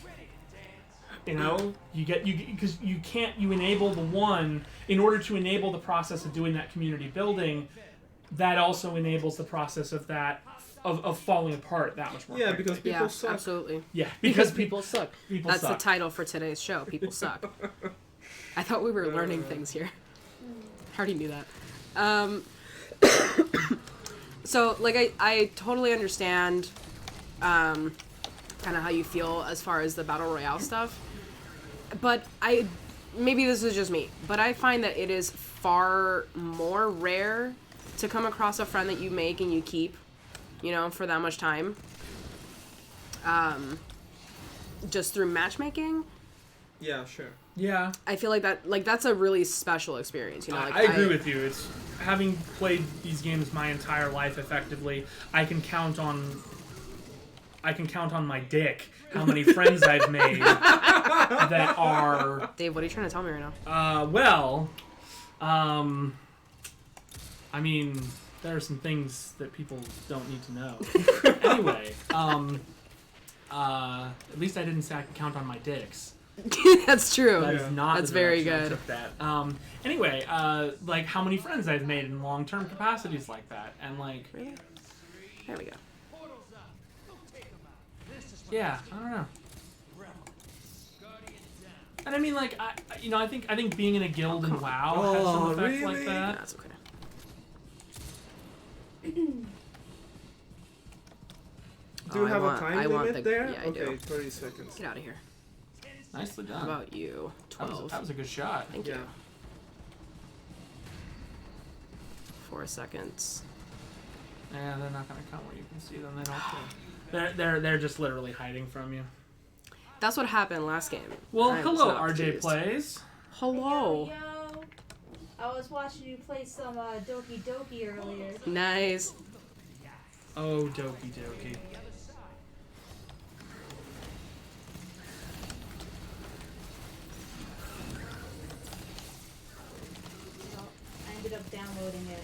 you know, because you enable the one, in order to enable the process of doing that community building, that also enables the process of that, of falling apart that much more quickly. Because people suck. Absolutely. Yeah, because people suck. That's suck. the title for today's show. People suck. I thought we were learning things here. I already knew that. So, like, I totally understand kind of how you feel as far as the Battle Royale stuff. But maybe this is just me, but I find that it is far more rare to come across a friend that you make and you keep, you know, for that much time. Just through matchmaking. Yeah, sure. Yeah. I feel like that's a really special experience, you know. Like, I agree with you. It's having played these games my entire life effectively, I can count on my dick how many friends I've made that are... Dave, what are you trying to tell me right now? I mean, there are some things that people don't need to know. Anyway, at least I didn't say I can count on my dicks. That's true. That is not. That's very good. I took that. Anyway, like how many friends I've made in long-term capacities like that, and like. Really? There we go. Yeah, I don't know. And I mean, like, I think being in a guild in WoW has some effects like that. That's okay. Do you have a time limit there? Yeah, I do. 30 seconds. Get out of here. Nicely done. How about you? 12. That was a good shot. Thank you. 4 seconds. Yeah, they're not gonna come where you can see them. They don't. They're just literally hiding from you. That's what happened last game. Well, hello, RJ Plays. Hello. Yo. I was watching you play some Doki Doki earlier. Nice. Oh, Doki Doki. I ended up downloading it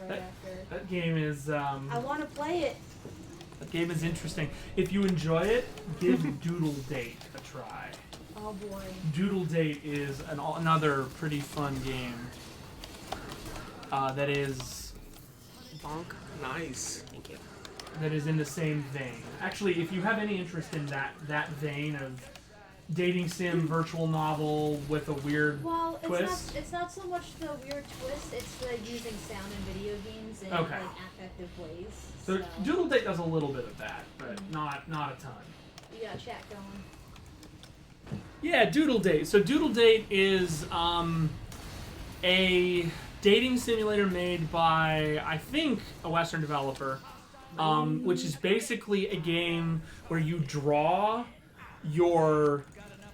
right after. That game is. I want to play it. That game is interesting. If you enjoy it, give Doodle Date a try. Oh boy. Doodle Date is another pretty fun game. That is. Bonk. Nice. Thank you. That is in the same vein. Actually, if you have any interest in that vein of dating sim virtual novel with a weird twist. It's not so much the weird twist, it's the using sound in video games in like affective ways. So Doodle Date does a little bit of that, but not a ton. You got chat going. Yeah, Doodle Date. So Doodle Date is a dating simulator made by, I think, a Western developer, which is basically a game where you draw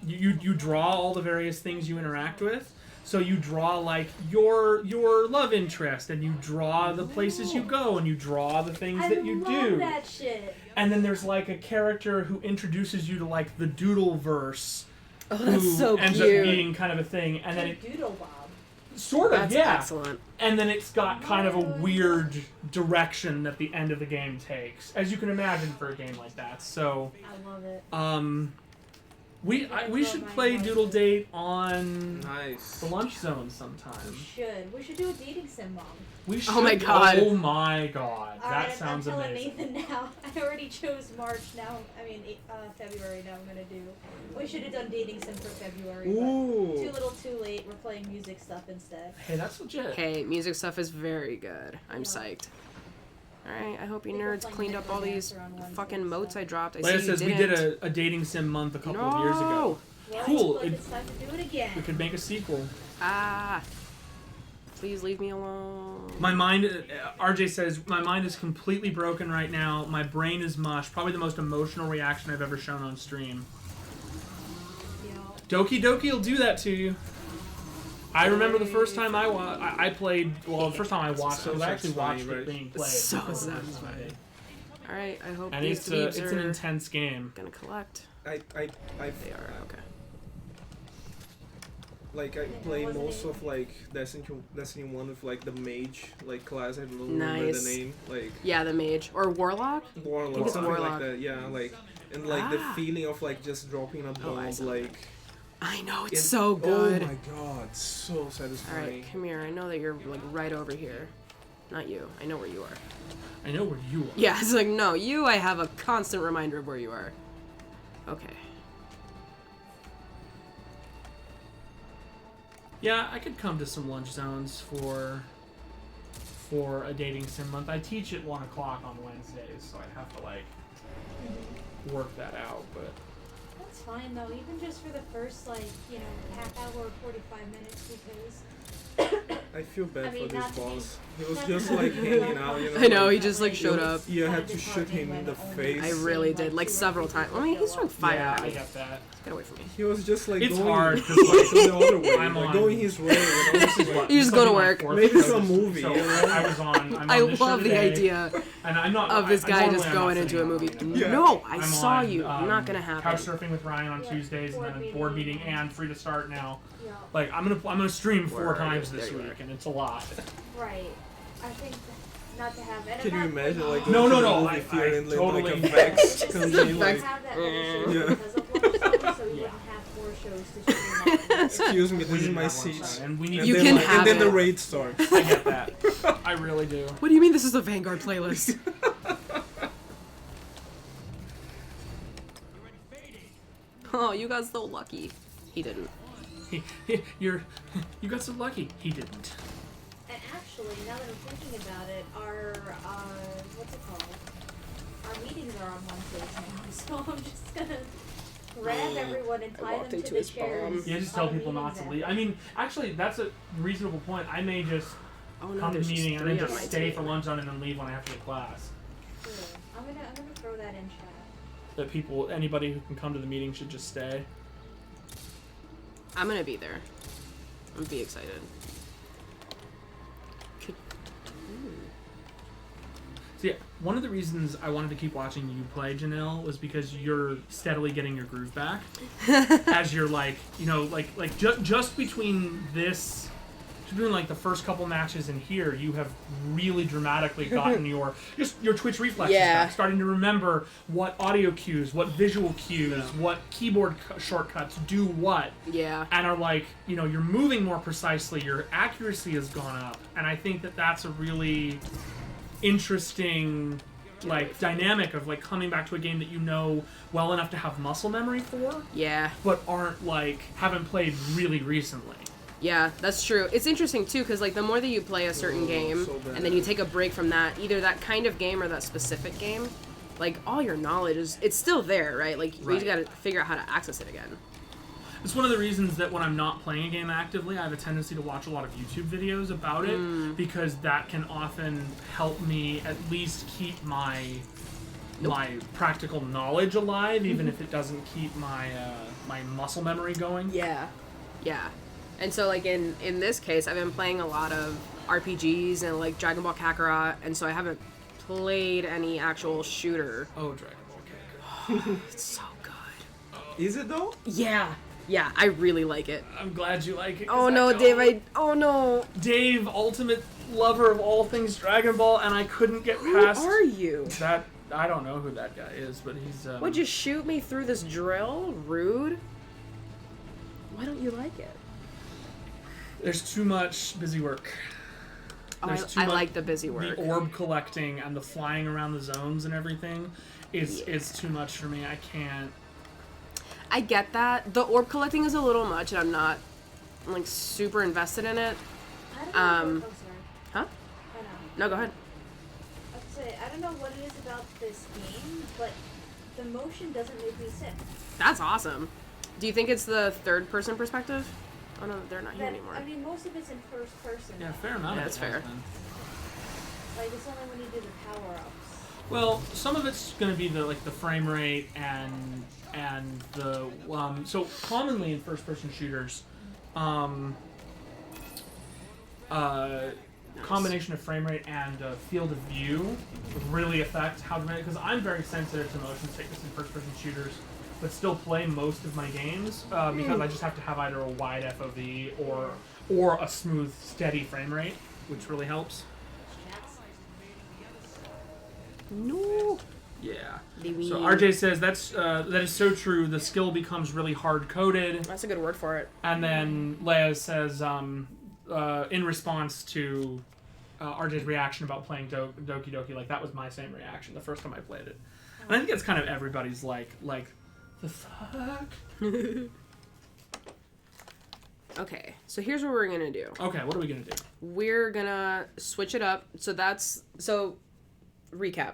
you draw all the various things you interact with. So you draw like your love interest, and you draw the places you go, and you draw the things that you do. I love that shit. And then there's like a character who introduces you to like the Doodle verse Oh, that's so ends cute. up being kind of a thing, and then Doodle Bob. Sort of, That's yeah. excellent. And then it's got kind of a weird direction that the end of the game takes, as you can imagine for a game like that. So, I love it. we should play Doodle Date on the lunch zone sometime. We should do a dating sim, Mom. We should. Oh my god. Oh my god. That Alright, sounds I'm telling amazing. Nathan now. I already chose March now. February now I'm gonna do. We should have done dating sim for February. Ooh. But too little too late. We're playing music stuff instead. Hey, that's legit. Hey, music stuff is very good. I'm psyched. Alright, I hope you nerds cleaned up all these fucking moats I dropped. Leia says we did a dating sim month a couple of years ago. Well, Cool. It's time to do it again. We could make a sequel. Please leave me alone. My mind, RJ says, my mind is completely broken right now. My brain is mush. Probably the most emotional reaction I've ever shown on stream. Yeah. Doki Doki will do that to you. I remember the first time I played, well, the first time I watched it, I actually watched it being played. So satisfying. Alright, I hope and these it's an intense game. Gonna collect. They are, okay. Like, I play most of, like, Destiny 1 with, like, the mage, like, class. I don't remember the name. Like, yeah, the mage. Or Warlock? Warlock, something like that, yeah. Like, and, like, the feeling of, like, just dropping a bomb, like... I know, it's so good. Oh my god, so satisfying. Alright, come here. I know that you're, like, right over here. Not you. I know where you are. I know where you are. Yeah, it's like, no, you, I have a constant reminder of where you are. Okay. Yeah, I could come to some lunch zones for a dating sim month. I teach at 1 o'clock on Wednesdays, so I'd have to, like, work that out, but... That's fine, though, even just for the first, like, half hour or 45 minutes, because... I feel bad for this boss. He was not just to like be hanging out, I know, he just like showed up. You had to shoot him in the face. I really did, like several times. I mean, he's throwing fire yeah, at me. I get that. Get away from me. He was just like it's going hard like the other way, I'm like on. going his way. This is what, You just go to work. Maybe some movie. So You know? I was on. I'm I on this show love the today, idea and I'm not, of this guy normally just I'm not going into a sitting movie. on it. Yeah. No, I I'm saw on, you. Not gonna happen. Couch surfing with Ryan on Tuesdays, and then a board meeting and free to start now. Yeah. Like I'm gonna stream Where 4 are times you? this There you week, and it's a lot. Right. I think not to have... Can you imagine like No, going to no, the I movie theater and totally- like a Vex Just comes to in like, have that many shows Yeah. because of one show, so we wouldn't have 4 shows to stream on. excuse me, We this is need my that one seat. side, and we need. You then, can like, have and then the it. raid starts. I get that. I really do. What do you mean this is the Vanguard playlist? Oh, you got so lucky. He didn't. You got so lucky. He didn't. And actually, now that I'm thinking about it, our what's it called? Our meetings are on Wednesdays now, so I'm just gonna grab everyone and tie walked them into to the his palm. chairs. Yeah, just tell on the people not to meetings leave. I mean, actually, that's a reasonable point. I may just Oh no, come to there's the just meeting and then 3 on just my stay team. for lunch on and then leave when I have to get class. Sure. I'm gonna throw that in chat. That people, anybody who can come to the meeting should just stay. I'm gonna be there. I'm gonna be excited. So yeah, one of the reasons I wanted to keep watching you play, Janelle, was because you're steadily getting your groove back. As you're like, just between this, between like the first couple matches and here, you have really dramatically gotten your Twitch reflexes back, starting to remember what audio cues, what visual cues, what keyboard shortcuts do what. Yeah. And are like, you're moving more precisely, your accuracy has gone up, and I think that that's a really interesting like dynamic of like coming back to a game that you know well enough to have muscle memory for, but haven't played really recently. Yeah, that's true. It's interesting too because like the more that you play a certain game and then you take a break from that, either that kind of game or that specific game, like all your knowledge it's still there, right? Like you just gotta figure out how to access it again. It's one of the reasons that when I'm not playing a game actively, I have a tendency to watch a lot of YouTube videos about it, because that can often help me at least keep my practical knowledge alive, even if it doesn't keep my my muscle memory going. Yeah. And so like in this case, I've been playing a lot of RPGs and like Dragon Ball Kakarot, and so I haven't played any actual shooter. Oh, Dragon Ball Kakarot. It's so good. Is it though? Yeah. Yeah, I really like it. I'm glad you like it. Oh no, Dave! Oh no, Dave, ultimate lover of all things Dragon Ball, and I couldn't get past. Who are you? That I don't know who that guy is, but he's. Would you shoot me through this drill? Rude. Why don't you like it? There's too much busy work. I like the busy work. The orb collecting and the flying around the zones and everything is too much for me. I can't. I get that. The orb collecting is a little much, and I'm not like super invested in it. I don't know Huh? No, go ahead. I don't know what it is about this game, but the motion doesn't make me sick. That's awesome. Do you think it's the third-person perspective? Oh no, they're not here anymore. I mean, most of it's in first person. Yeah, fair amount. Yeah, that's fair. Like, it's only when you do the power-ups. Well, some of it's going to be the frame rate and the so commonly in first-person shooters, combination of frame rate and field of view really affect how dramatic. Because I'm very sensitive to motion sickness in first-person shooters, but still play most of my games because I just have to have either a wide FOV or a smooth, steady frame rate, which really helps. No. Yeah. So RJ says that is so true. The skill becomes really hard coded. That's a good word for it. And then Leia says, in response to RJ's reaction about playing Doki Doki, like that was my same reaction the first time I played it. And I think it's kind of everybody's like the fuck. Okay, so here's what we're gonna do. Okay, what are we gonna do? We're gonna switch it up. Recap.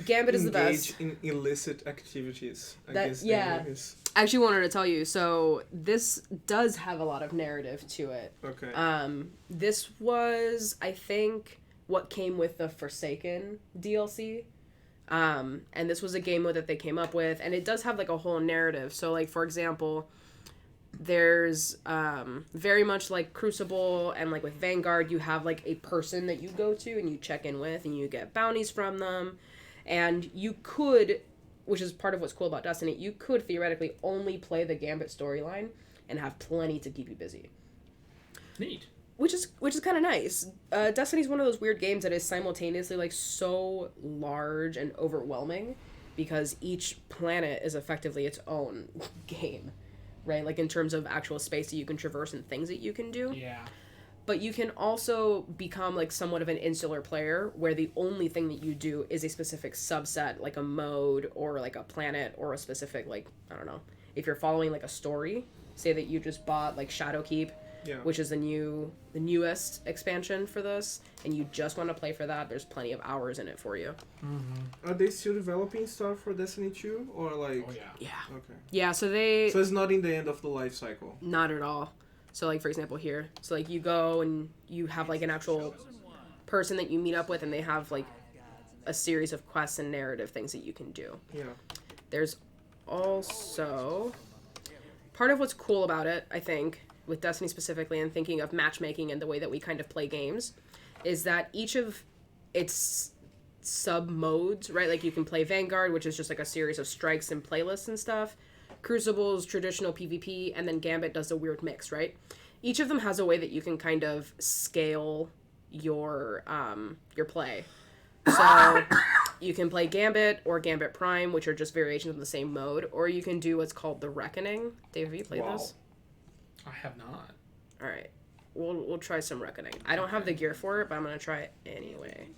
Gambit is the best. Engage in illicit activities. I actually wanted to tell you. So this does have a lot of narrative to it. Okay. This was, I think, what came with the Forsaken DLC. And this was a game mode that they came up with, and it does have like a whole narrative. So, like, for example, there's very much like Crucible and like with Vanguard, you have like a person that you go to and you check in with and you get bounties from them, and you could, which is part of what's cool about Destiny, you could theoretically only play the Gambit storyline and have plenty to keep you busy. Neat. Which is kind of nice. Destiny's one of those weird games that is simultaneously like so large and overwhelming because each planet is effectively its own game. Right, like in terms of actual space that you can traverse and things that you can do. Yeah. But you can also become like somewhat of an insular player where the only thing that you do is a specific subset, like a mode or like a planet or a specific, like, I don't know. If you're following like a story, say that you just bought like Shadowkeep, which is the newest expansion for this, and you just want to play for that, there's plenty of hours in it for you. Mm-hmm. Are they still developing stuff for Destiny 2? Or like... Oh, yeah. Yeah. Okay. Yeah, so it's not in the end of the life cycle? Not at all. So, like, for example, here. So, like, you go and you have, like, an actual person that you meet up with, and they have, like, a series of quests and narrative things that you can do. Yeah. There's also... Part of what's cool about it, I think, with Destiny specifically, and thinking of matchmaking and the way that we kind of play games, is that each of its sub-modes, right? Like, you can play Vanguard, which is just, like, a series of strikes and playlists and stuff. Crucible's traditional PvP, and then Gambit does a weird mix, right? Each of them has a way that you can kind of scale your play. So you can play Gambit or Gambit Prime, which are just variations of the same mode, or you can do what's called the Reckoning. Dave, have you played this? I have not. All right, we'll try some Reckoning. I don't have the gear for it, but I'm gonna try it anyway.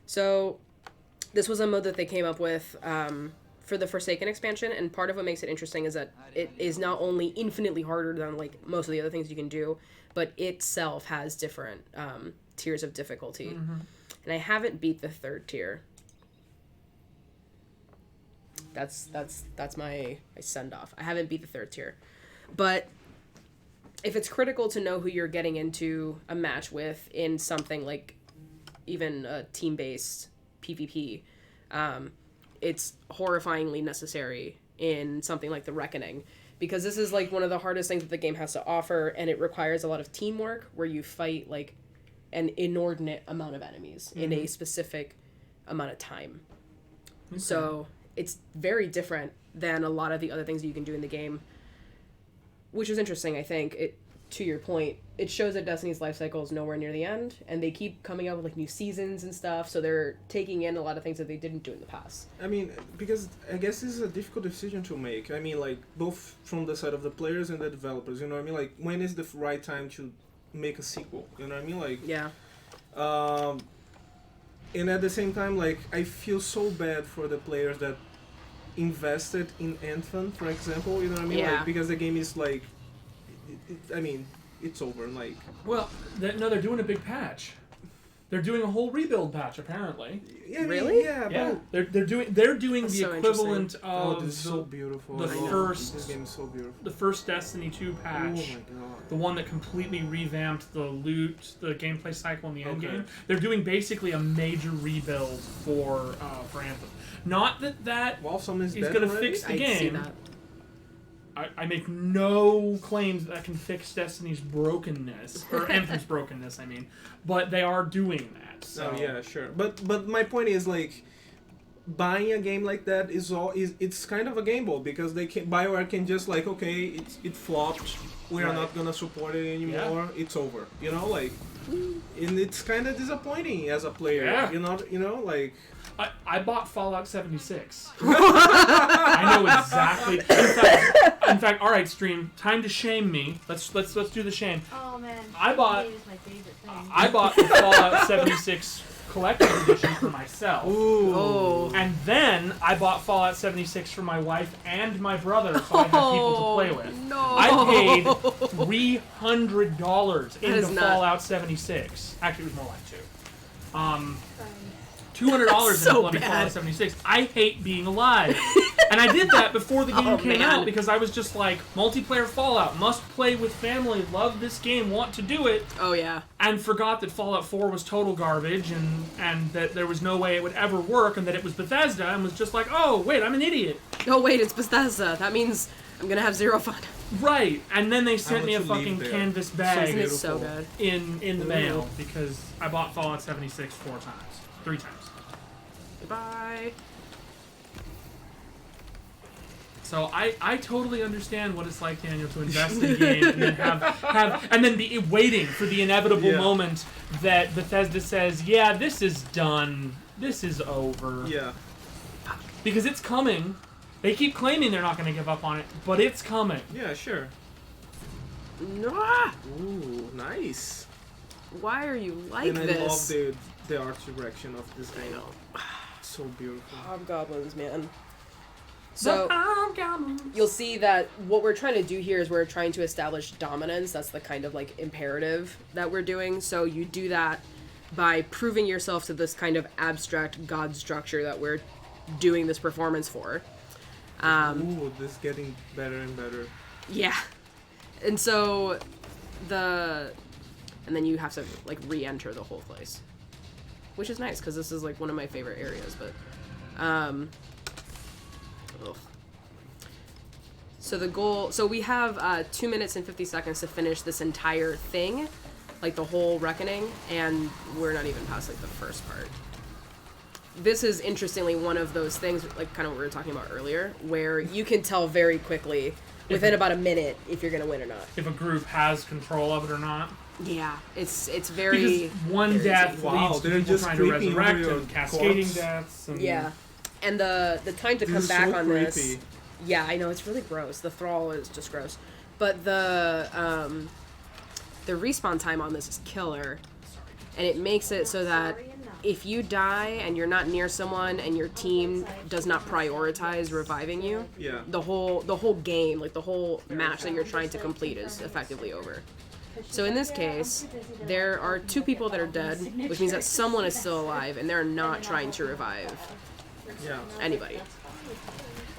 So this was a mode that they came up with for the Forsaken expansion, and part of what makes it interesting is that it is not only infinitely harder than like most of the other things you can do, but itself has different tiers of difficulty. Mm-hmm. And I haven't beat the 3rd tier. That's my send off. I haven't beat the 3rd tier, but if it's critical to know who you're getting into a match with in something like even a team-based PvP, it's horrifyingly necessary in something like the Reckoning, because this is like one of the hardest things that the game has to offer, and it requires a lot of teamwork where you fight like an inordinate amount of enemies in a specific amount of time. Okay. So it's very different than a lot of the other things that you can do in the game. which is interesting, I think. To your point, it shows that Destiny's life cycle is nowhere near the end, and they keep coming out with like new seasons and stuff, so they're taking in a lot of things that they didn't do in the past. I mean, because I guess this is a difficult decision to make. I mean, like, both from the side of the players and the developers, you know what I mean? Like, when is the right time to make a sequel? You know what I mean? Like, yeah. And at the same time, like, I feel so bad for the players that invested in Anthem, for example, you know what I mean? Yeah. Like, because the game is like, I mean, it's over. Like, well, they're doing a big patch. They're doing a whole rebuild patch, apparently. Yeah, really? Yeah. They're doing That's the so equivalent of this is so beautiful. This game is so beautiful. The first Destiny 2 patch. Oh my god. The one that completely revamped the loot, the gameplay cycle, and the end game. They're doing basically a major rebuild for Anthem. Not that Walsum is going to fix the game. See that. I make no claims that can fix Destiny's brokenness, or Anthem's brokenness, I mean. But they are doing that. So. Oh, yeah, sure. But my point is, like, buying a game like that it's kind of a gamble, because BioWare can just, like, okay, it flopped, we are not gonna support it anymore, it's over. You know, like, and it's kind of disappointing as a player. Yeah. You know, like... I bought Fallout 76. I know exactly. In fact, all right, stream. Time to shame me. Let's do the shame. Oh man. I bought my favorite thing. I bought the Fallout 76 collector's edition for myself. Ooh. Oh. And then I bought Fallout 76 for my wife and my brother, so I had people to play with. No. I paid $300 into not- Fallout 76. Actually, it was more like $200 so into bloody bad. Fallout 76. I hate being alive. And I did that before the game came man. out, because I was just like, multiplayer Fallout, must play with family, love this game, want to do it, Oh, yeah. and forgot that Fallout 4 was total garbage, and that there was no way it would ever work, and that it was Bethesda, and was just like, oh, wait, I'm an idiot. Oh, wait, it's Bethesda. That means I'm gonna have zero fun. Right, and then they sent want me a to leave fucking there. canvas Isn't bag it so good? in the mail, because I bought Fallout 76 3 times. Goodbye. So I totally understand what it's like, Daniel, to invest in a game and then have and then be waiting for the inevitable moment that Bethesda says, yeah, this is done, this is over. Yeah. Because it's coming. They keep claiming they're not going to give up on it, but it's coming. Yeah, sure. Ah, Ooh, nice. why are you like and I this? love the art direction of this game. I know. It's so beautiful. Hobgoblins, man. So, you'll see that what we're trying to do here is we're trying to establish dominance. That's the kind of, like, imperative that we're doing. So you do that by proving yourself to this kind of abstract god structure that we're doing this performance for. Ooh, this is getting better and better. Yeah. And so, and then you have to, like, re-enter the whole place. Which is nice, because this is, like, one of my favorite areas, but, ugh. So the goal, so we have 2 minutes and 50 seconds to finish this entire thing, like the whole reckoning, and we're not even past like the first part. This is interestingly one of those things, like kind of what we were talking about earlier, where you can tell very quickly, within about a minute, if you're gonna win or not. If a group has control of it or not. Yeah, it's very. Because one death leads to they're people just trying to creeping resurrect over your and cascading corpse. deaths. And Yeah, and the time to This come is back so on this. creepy. Yeah, I know, it's really gross. The thrall is just gross. But the respawn time on this is killer. And it makes it so that if you die and you're not near someone and your team does not prioritize reviving you, Yeah. the whole game, like the whole match that you're trying to complete is effectively over. So in this case, there are 2 people that are dead, which means that someone is still alive and they're not trying to revive Yeah. anybody.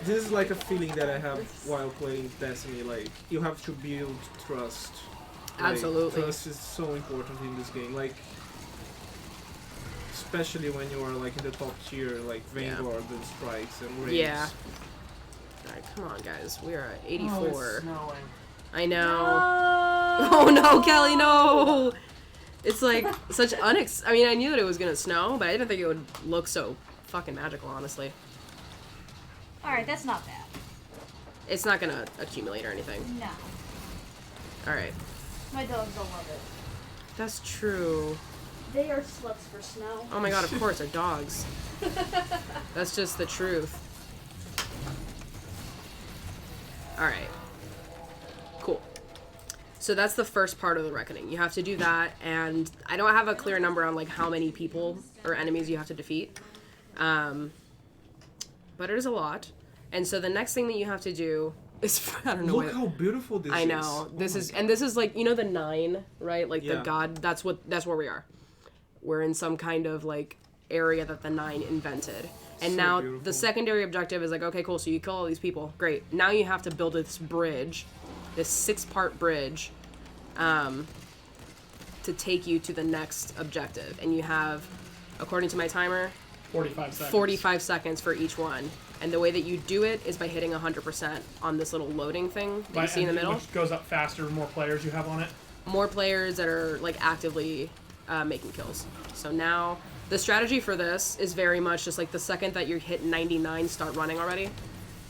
This is like a feeling that I have while playing Destiny. Like, you have to build trust. Like, Absolutely. trust is so important in this game. Like, especially when you are like in the top tier, like Vanguard and Strikes and Raids. Yeah. Alright, come on guys. We are at 84. Oh, it's snowing. I know. Oh no, Kelly, no! It's like such I mean, I knew that it was gonna snow, but I didn't think it would look so fucking magical, honestly. Alright, that's not bad. It's not gonna accumulate or anything. No. Alright. My dogs don't love it. That's true. They are sluts for snow. Oh my god, of course, they're dogs. That's just the truth. Alright. Cool. So that's the first part of the reckoning. You have to do that, and I don't have a clear number on like how many people or enemies you have to defeat. But it is a lot. And so the next thing that you have to do is, I don't know. Look how beautiful this is. I know. This is, and this is like, you know, the 9, right? Like the god, that's where we are. We're in some kind of like area that the 9 invented. And so now beautiful. The secondary objective is like, okay, cool, so you kill all these people. Great. Now you have to build this bridge, this 6-part bridge, to take you to the next objective. And you have, according to my timer, 45 seconds for each one. And the way that you do it is by hitting 100% on this little loading thing that you see in the middle. Which goes up faster the more players you have on it. More players that are like actively making kills. So now the strategy for this is very much just like the second that you hit 99, start running already,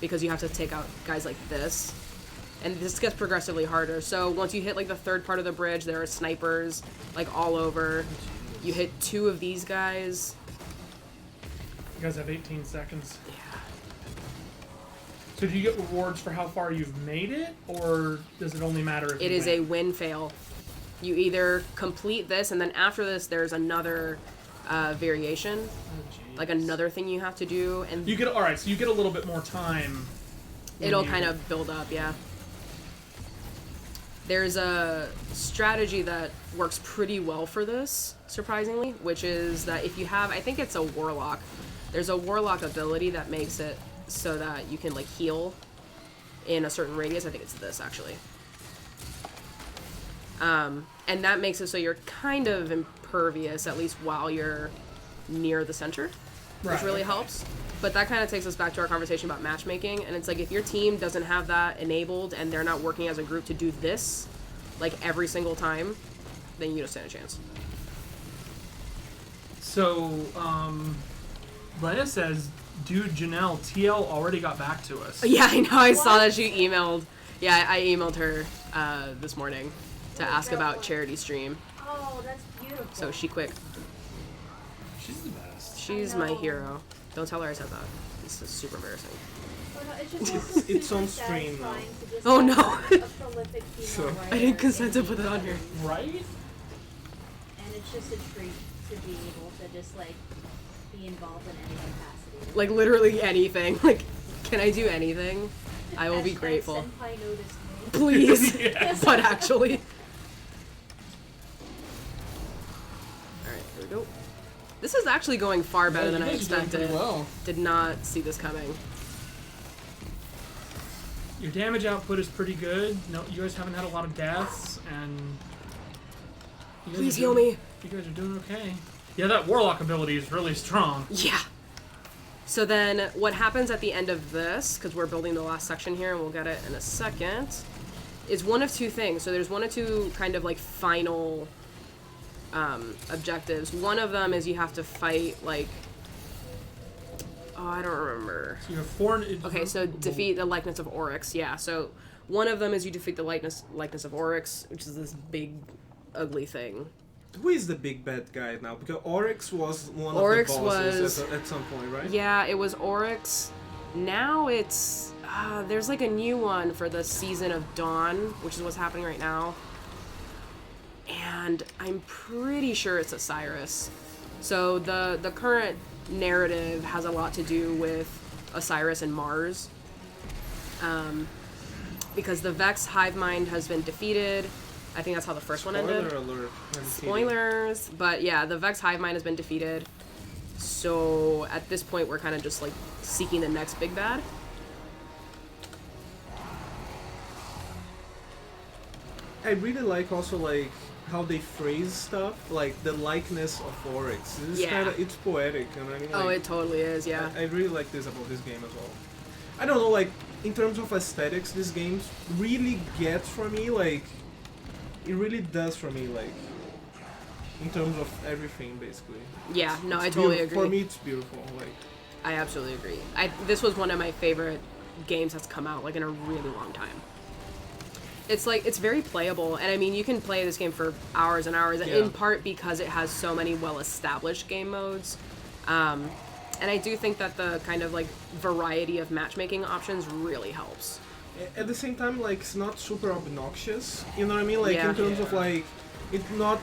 because you have to take out guys like this. And this gets progressively harder. So once you hit like the 3rd part of the bridge, there are snipers like all over. You hit 2 of these guys. You guys have 18 seconds. Yeah. So do you get rewards for how far you've made it, or does it only matter if it is a win-fail? You either complete this, and then after this, there's another variation, like another thing you have to do, and you get so you get a little bit more time. It'll kind of build up, yeah. There's a strategy that works pretty well for this, surprisingly, which is that if you have, I think it's a warlock. There's a warlock ability that makes it so that you can like heal in a certain radius. I think it's this actually. And that makes it so you're kind of impervious, at least while you're near the center, which really helps. But that kind of takes us back to our conversation about matchmaking, and it's like if your team doesn't have that enabled and they're not working as a group to do this, like every single time, then you don't stand a chance. So, Leia says, dude, Janelle, TL already got back to us. Yeah, I know, I saw that she emailed. Yeah, I emailed her this morning to ask about charity stream. Oh, that's beautiful. So she quick. She's the best. She's my hero. Don't tell her I said that. This is super embarrassing. Oh, no, it's just it's on stream now. Oh no! So I didn't consent to put that on here. Right? And it's just a treat to be able to just like be involved in any capacity. Like literally anything. Like, can I do anything? I will be grateful. Senpai noticed me. Please. Yes. But actually. Alright, here we go. This is actually going far better than I expected. Well. Did not see this coming. Your damage output is pretty good. No, you guys haven't had a lot of deaths, and Please heal me. You guys are doing okay. Yeah, that warlock ability is really strong. Yeah. So then what happens at the end of this, because we're building the last section here and we'll get it in a second, is one of 2 things. So there's one of 2 kind of like final objectives. One of them is you have to fight like, oh, I don't remember. So you have 4. Okay, so defeat the likeness of Oryx. Yeah, so one of them is you defeat the likeness of Oryx, which is this big, ugly thing. Who is the big bad guy now? Because Oryx was one Oryx of the bosses at some point, right? Yeah, it was Oryx. Now it's there's like a new one for the Season of Dawn, which is what's happening right now. And I'm pretty sure it's Osiris. So the current narrative has a lot to do with Osiris and Mars. Because the Vex hive mind has been defeated. I think that's how the first one ended. Spoiler alert. Spoilers. But yeah, the Vex hive mind has been defeated. So at this point, we're kind of just like seeking the next big bad. I really like also like how they phrase stuff, like the likeness of Oryx. This is kind of, it's poetic, you know what I mean? Like, oh, it totally is, yeah. I really like this about this game as well. I don't know, like in terms of aesthetics, this game really gets for me, like it really does for me, like in terms of everything, basically. Yeah, no, it's I totally agree. For me, it's beautiful. Like, I absolutely agree. This was one of my favorite games that's come out like in a really long time. It's like, it's very playable, and I mean, you can play this game for hours and hours, in part because it has so many well-established game modes. And I do think that the kind of, like, variety of matchmaking options really helps. At the same time, like, it's not super obnoxious, you know what I mean? Like, in terms of, like, it's not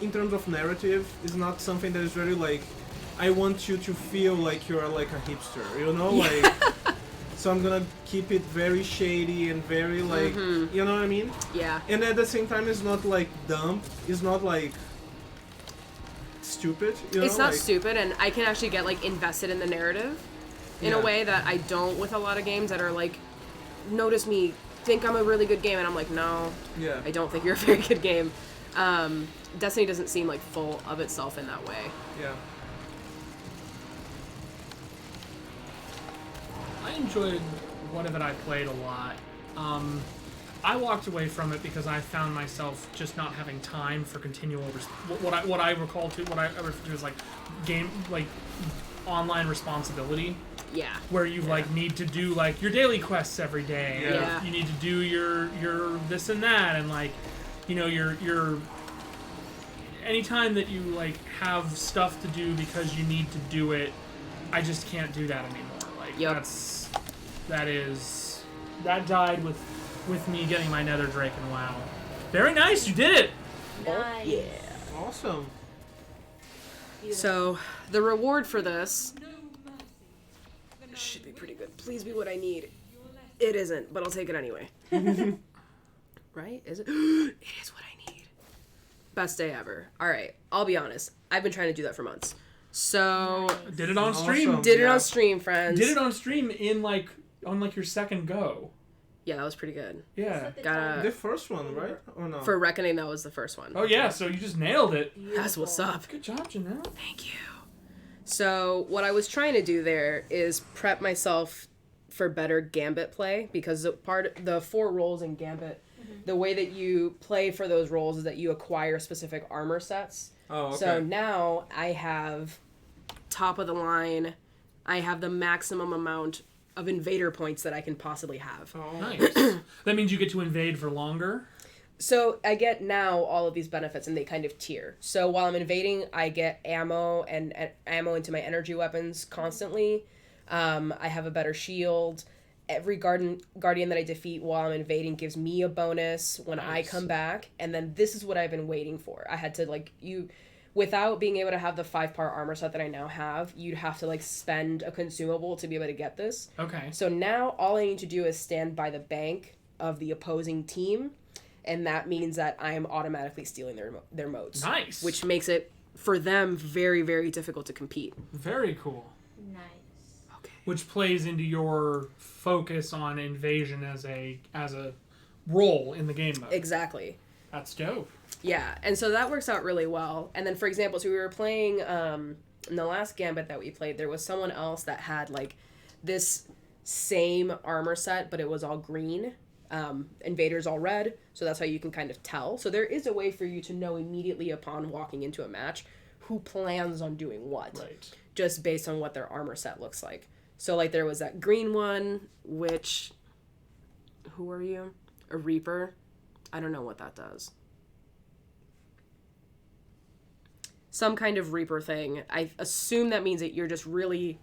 in terms of narrative, it's not something that is very, like, I want you to feel like you're, like, a hipster, you know? Like, so I'm gonna keep it very shady and very, like, you know what I mean? Yeah. And at the same time, it's not, like, dumb, it's not, like, stupid, you know? It's not stupid, and I can actually get, like, invested in the narrative in a way that I don't with a lot of games that are like, notice me, think I'm a really good game, and I'm like, no, I don't think you're a very good game. Destiny doesn't seem like full of itself in that way. Yeah. I enjoyed one of it I played a lot. I walked away from it because I found myself just not having time for continual what I refer to as like game, like online responsibility. Yeah. Where you like need to do like your daily quests every day. Yeah. You need to do your this and that, and like, you know, your anytime that you like have stuff to do because you need to do it, I just can't do that anymore. Like that died with me getting my Nether Drake and WoW. Very nice, you did it. Nice. Yeah. Awesome. So the reward for this should be pretty good. Please be what I need. It isn't, but I'll take it anyway. Right? Is it? It is what I need. Best day ever. All right. I'll be honest. I've been trying to do that for months. So did it on stream. Awesome. Did it on stream, friends. Did it on stream on your second go. Yeah, that was pretty good. Yeah. The first one, right? Or no? For Reckoning, that was the first one. Oh yeah, so you just nailed it. Beautiful. That's what's up. Good job, Janelle. Thank you. So what I was trying to do there is prep myself for better Gambit play, because the 4 roles in Gambit, the way that you play for those roles is that you acquire specific armor sets. Oh, okay. So now I have top of the line. I have the maximum amount of invader points that I can possibly have. Oh. Nice. That means you get to invade for longer? So I get now all of these benefits, and they kind of tier. So while I'm invading, I get ammo and ammo into my energy weapons constantly. I have a better shield. Every guardian that I defeat while I'm invading gives me a bonus when I come back. And then this is what I've been waiting for. I had to without being able to have the 5-part armor set that I now have, you'd have to spend a consumable to be able to get this. Okay. So now all I need to do is stand by the bank of the opposing team, and that means that I am automatically stealing their modes. Nice. Which makes it, for them, very, very difficult to compete. Very cool. Nice. Okay. Which plays into your focus on invasion as a role in the game mode. Exactly. That's dope. Yeah, and so that works out really well. And then, for example, so we were playing, in the last Gambit that we played, there was someone else that had, this same armor set, but it was all green. Invaders all red, so that's how you can kind of tell. So there is a way for you to know immediately upon walking into a match who plans on doing what. Right. Just based on what their armor set looks like. So, there was that green one, which... Who are you? A Reaper? I don't know what that does. Some kind of Reaper thing. I assume that means that you're just really...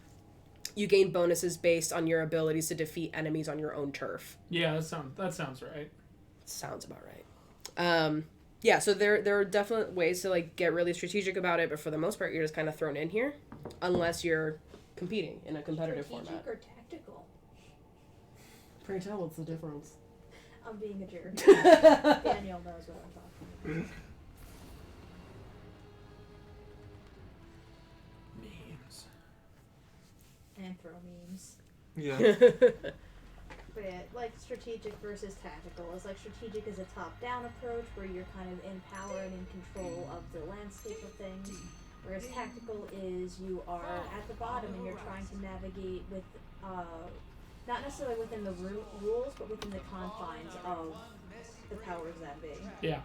You gain bonuses based on your abilities to defeat enemies on your own turf. Yeah, that sounds right. Sounds about right. Yeah, so there are definite ways to get really strategic about it, but for the most part, you're just kind of thrown in here, unless you're competing in a competitive format. Strategic or tactical? Pray tell, what's the difference? I'm being a jerk. Daniel knows what I'm talking about. Memes. And throw memes. Yeah. But yeah, strategic versus tactical is strategic is a top-down approach where you're kind of in power and in control of the landscape of things, whereas tactical is you are at the bottom and you're trying to navigate with, not necessarily within the rules, but within the confines of the powers that be. Yeah.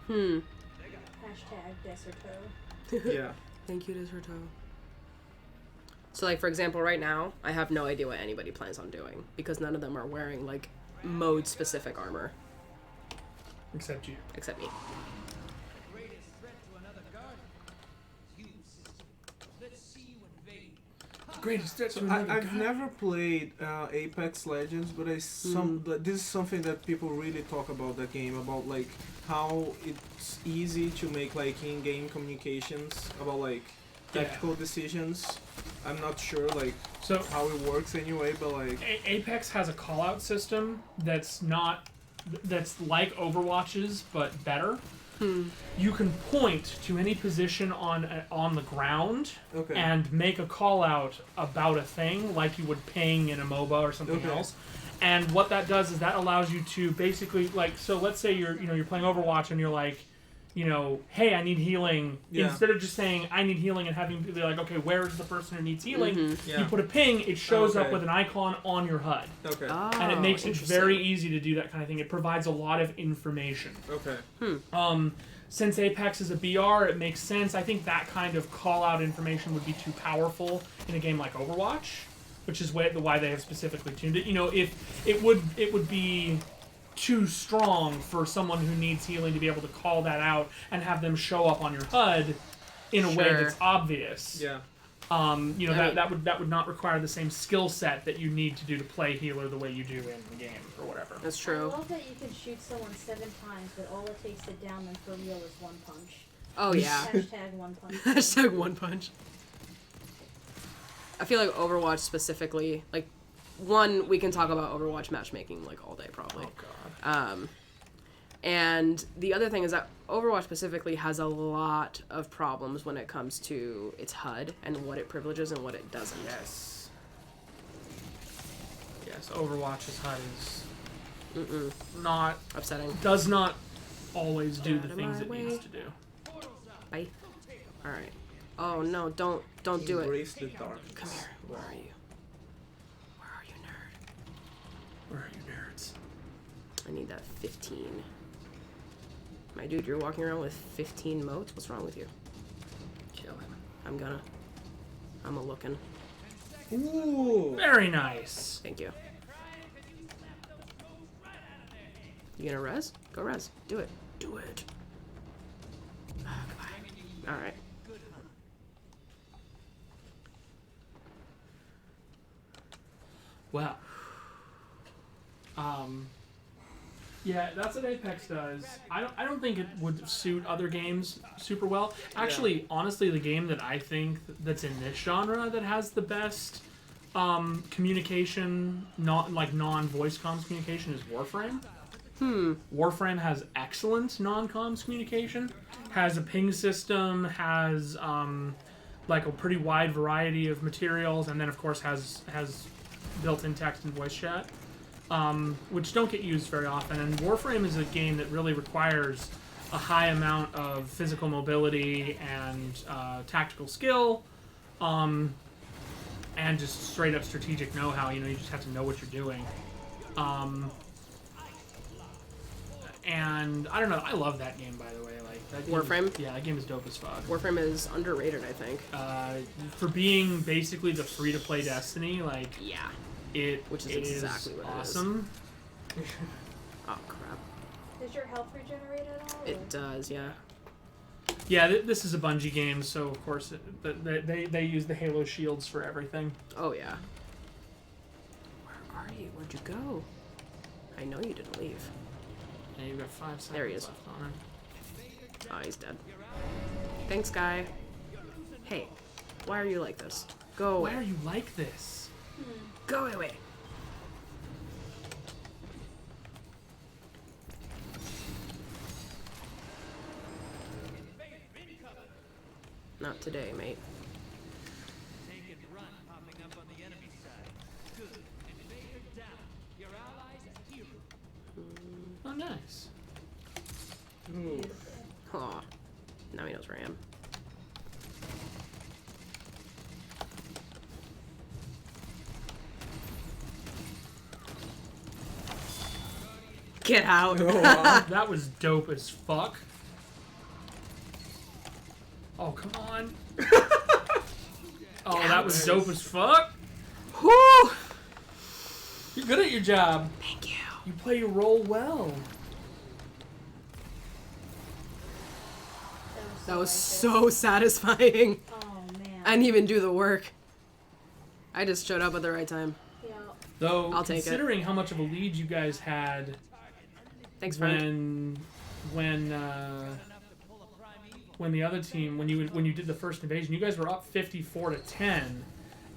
Hashtag Deserto. Yeah. Thank you, Deserto. So, for example, right now, I have no idea what anybody plans on doing, because none of them are wearing, mode-specific armor. Except you. Except me. Greatest threat to I've never played Apex Legends, but this is something that people really talk about the game, about like how it's easy to make like in-game communications about like tactical decisions. I'm not sure like how it works anyway, but like Apex has a call-out system that's like Overwatch's but better. You can point to any position on the ground and make a call out about a thing, like you would ping in a MOBA or something else. And what that does is that allows you to basically so let's say you're playing Overwatch and you're like, hey, I need healing. Yeah. Instead of just saying I need healing and having people be like, okay, where is the person who needs healing? You put a ping, it shows up with an icon on your HUD. Okay. And it makes it very easy to do that kind of thing. It provides a lot of information. Okay. Since Apex is a BR, it makes sense. I think that kind of call-out information would be too powerful in a game like Overwatch, which is why they have specifically tuned it. If it would be too strong for someone who needs healing to be able to call that out and have them show up on your HUD in a way that's obvious. Yeah. That would not require the same skill set that you need to do to play healer the way you do in the game or whatever. That's true. I love that you can shoot someone 7 times, but all it takes to down them for real is 1 punch. Oh yeah. Hashtag 1 punch. Hashtag 1 punch. I feel like Overwatch specifically, like, one, we can talk about Overwatch matchmaking like all day probably. Oh god. And the other thing is that Overwatch specifically has a lot of problems when it comes to its HUD and what it privileges and what it doesn't. Yes, Overwatch's HUD is not upsetting. Does not always do the things it needs to do. Bye. Alright. Oh no, don't do it. Embrace the darkness. Come here. Where are you? Where are you, nerd? Where are you, nerds? I need that 15. My dude, you're walking around with 15 motes? What's wrong with you? Kill him. I'm a looking. Ooh. Very nice. Thank you. You gonna res? Go res. Do it. Do it. Oh, goodbye. Alright. Well. Yeah, that's what Apex does. I don't think it would suit other games super well. Actually, honestly, the game that I think that's in this genre that has the best communication, non-voice comms communication is Warframe. Warframe has excellent non-comms communication. Has a ping system. Has like a pretty wide variety of materials, and then of course has built-in text and voice chat. Which don't get used very often. And Warframe is a game that really requires a high amount of physical mobility and tactical skill, and just straight up strategic know-how. You just have to know what you're doing. And I don't know. I love that game, by the way. Like that game Warframe? That game is dope as fuck. Warframe is underrated, I think. For being basically the free-to-play Destiny, like yeah. Which is exactly what awesome. It is. Oh crap! Does your health regenerate at all? It does, yeah. Yeah, this is a Bungie game, so of course they use the Halo shields for everything. Oh yeah. Where are you? Where'd you go? I know you didn't leave. Yeah, you've got 5 seconds there he is. left on him. Oh, he's dead. Thanks, guy. Hey, why are you like this? Go away. Why are you like this? Go away. Not today, mate. Oh, nice. Ooh. Aw. Now he knows where I am. Get out. That was dope as fuck. Oh, come on. Oh, that was dope as fuck. Whew. You're good at your job. Thank you. You play your role well. That was so satisfying. Oh man. I didn't even do the work. I just showed up at the right time. Yeah. Though, I'll take considering how much of a lead you guys had Thanks, friend. when the other team, when you did the first invasion, you guys were up 54-10,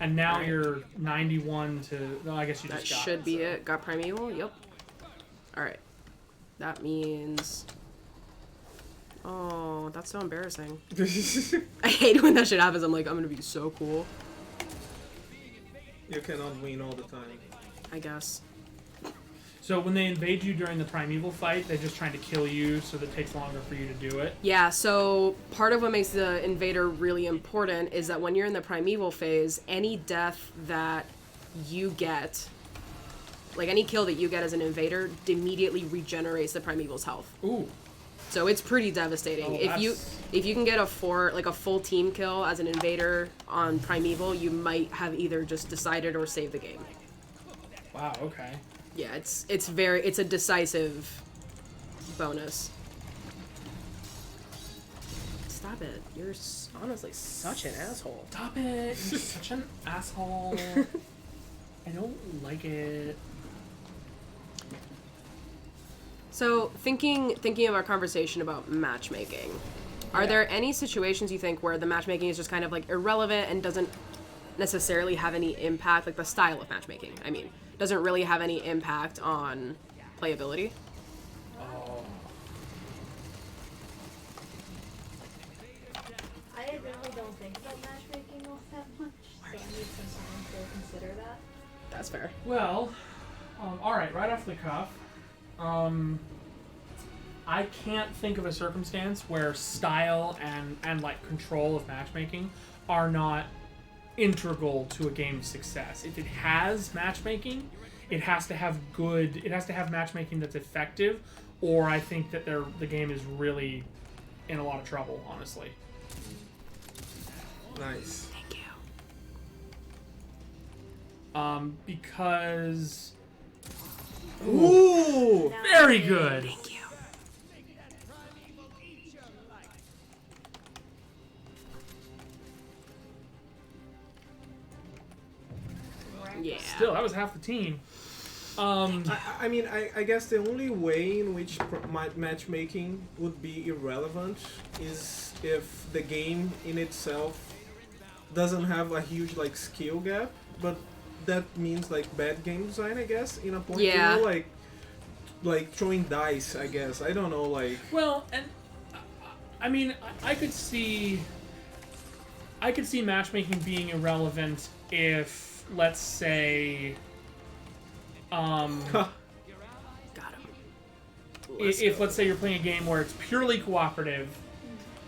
and now you're 91 to. No, I guess you That just got should be it. Got Primeval? Yep. Alright. That means... Oh, that's so embarrassing. I hate when that shit happens. I'm like, I'm gonna be so cool. You cannot win all the time. I guess. So when they invade you during the Primeval fight, they're just trying to kill you, so that it takes longer for you to do it. Yeah, so part of what makes the invader really important is that when you're in the Primeval phase, any death that you get, like any kill that you get as an invader, immediately regenerates the Primeval's health. Ooh. So it's pretty devastating. Oh, if you can get a full team kill as an invader on Primeval, you might have either just decided or saved the game. Wow. Okay. Yeah, it's a decisive bonus. Stop it. You're honestly such an asshole. Stop it! You're such an asshole. I don't like it. So, thinking of our conversation about matchmaking, are there any situations you think where the matchmaking is just kind of like irrelevant and doesn't necessarily have any impact, like the style of matchmaking, I mean, doesn't really have any impact on playability? Oh. I really don't think about matchmaking all that much, so I need some time to consider that. That's fair. Well, all right. Right off the cuff, I can't think of a circumstance where style and like control of matchmaking are not integral to a game's success. If it has matchmaking, it has to have matchmaking that's effective, or I think that the game is really in a lot of trouble, honestly. Nice. Thank you. Because Ooh! very good. Thank you. Yeah. Still, that was half the team. I mean, I guess the only way in which matchmaking would be irrelevant is if the game in itself doesn't have a huge like skill gap, but that means like bad game design, I guess, in a point. Yeah. You know, like throwing dice, I guess. I don't know, like. Well, and I mean, I could see matchmaking being irrelevant if, let's say, Got him. if let's say you're playing a game where it's purely cooperative,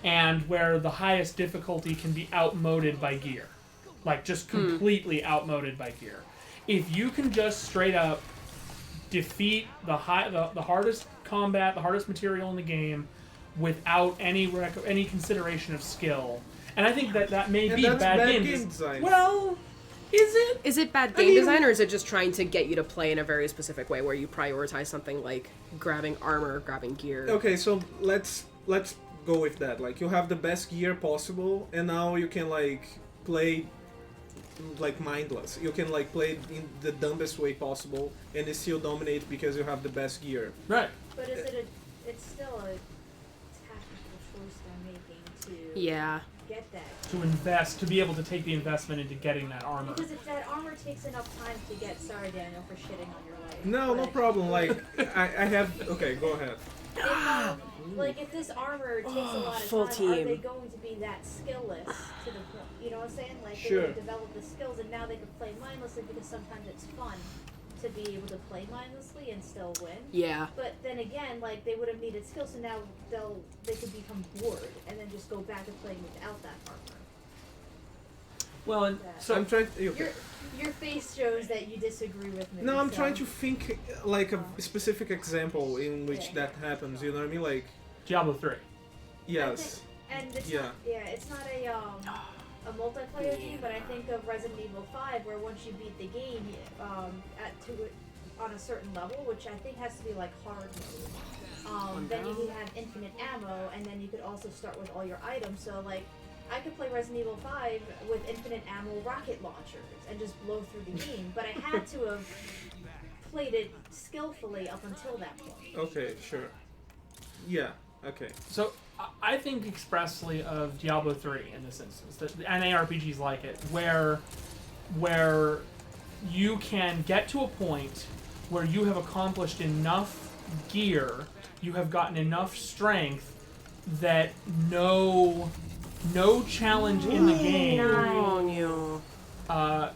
and where the highest difficulty can be outmoded by gear, like just completely outmoded by gear. If you can just straight up defeat the hardest combat, the hardest material in the game, without any consideration of skill, and I think that may be bad game design. Well, is it? Is it bad game design, or is it just trying to get you to play in a very specific way where you prioritize something like grabbing armor, grabbing gear? Okay, so let's go with that. Like, you have the best gear possible, and now you can like play like mindless. You can like play in the dumbest way possible, and it still dominate because you have the best gear. Right. But it's still a tactical choice they're making to Yeah. get that. To be able to take the investment into getting that armor. Because if that armor takes enough time to get, sorry Daniel for shitting on your life. No, no but problem. Like, I have. Okay, go ahead. Like if this armor takes a lot of full time, are team. they going to be that skillless to the point? You know what I'm saying? Like Sure. they would develop the skills, and now they can play mindlessly because sometimes it's fun to be able to play mindlessly and still win. Yeah. But then again, like they would have needed skills, so now they could become bored and then just go back to playing without that armor. Well, and So I'm trying. Okay. Your face shows that you disagree with me. No, I'm so. trying to think like a specific example in which Yeah. that happens. You know what I mean? Like, Diablo 3. yes. And it's Yeah. not, it's not a multiplayer game, but I think of Resident Evil 5, where once you beat the game, on a certain level, which I think has to be like hard mode. Then you could have infinite ammo, and then you could also start with all your items. So like, I could play Resident Evil 5 with infinite ammo rocket launchers and just blow through the game, but I had to have played it skillfully up until that point. Okay, sure. Yeah. Okay. So I think expressly of Diablo 3 in this instance, and ARPGs like it, where you can get to a point where you have accomplished enough gear, you have gotten enough strength that no challenge in the game,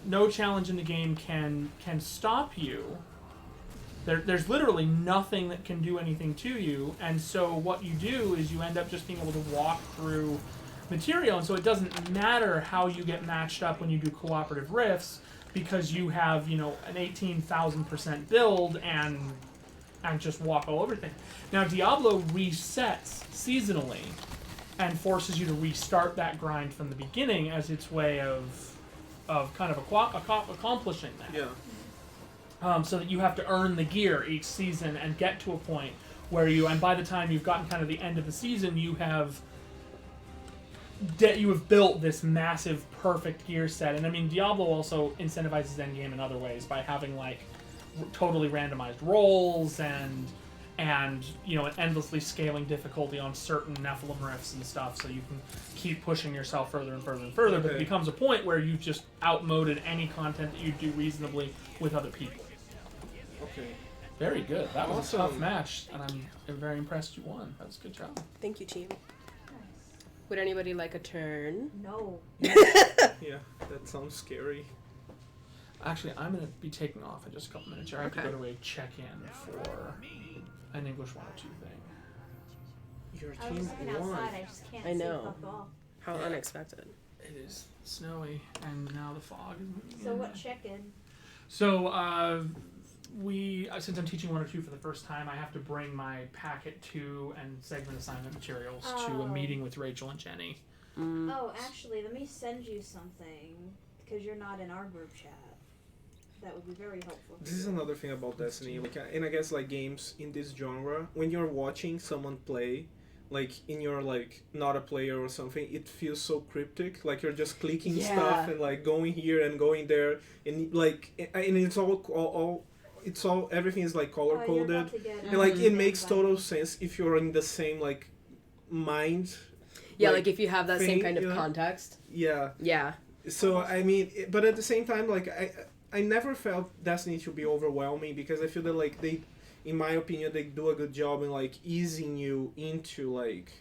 no challenge in the game can stop you. There's literally nothing that can do anything to you, and so what you do is you end up just being able to walk through material, and so it doesn't matter how you get matched up when you do cooperative rifts, because you have, an 18,000% build and just walk all over things. Now, Diablo resets seasonally and forces you to restart that grind from the beginning as its way of kind of accomplishing that. Yeah. So that you have to earn the gear each season and get to a point where and by the time you've gotten kind of the end of the season, you have built this massive, perfect gear set. And I mean, Diablo also incentivizes endgame in other ways by having like totally randomized rolls and an endlessly scaling difficulty on certain Nephilim rifts and stuff, so you can keep pushing yourself further and further and further. Okay. But it becomes a point where you've just outmoded any content that you do reasonably with other people. Okay. Very good. That was a tough match, and I'm very impressed you won. That was a good job. Thank you, team. Would anybody like a turn? No. Yeah, that sounds scary. Actually, I'm going to be taking off in just a couple minutes. I have to go to a check-in for an English 102 thing. Your I was team looking won. outside, I just can't I know. see fuck all. How unexpected. It is snowy, and now the fog is moving So in. what check-in? So, since I'm teaching 102 for the first time, I have to bring my packet 2 and segment assignment materials to a meeting with Rachel and Jenny. Oh, actually, let me send you something, because you're not in our group chat. That would be very helpful. This is another thing about Destiny, and I guess like games in this genre, when you're watching someone play, like in your like not a player or something, it feels so cryptic. Like you're just clicking stuff and like going here and going there, and like and it's all everything is like color coded, and like it makes total sense if you're in the same like mind. Yeah, like if you have that same kind of context. Yeah. Yeah. So I mean, but at the same time, like I never felt Destiny to be overwhelming, because I feel that like they, in my opinion, they do a good job in like easing you into like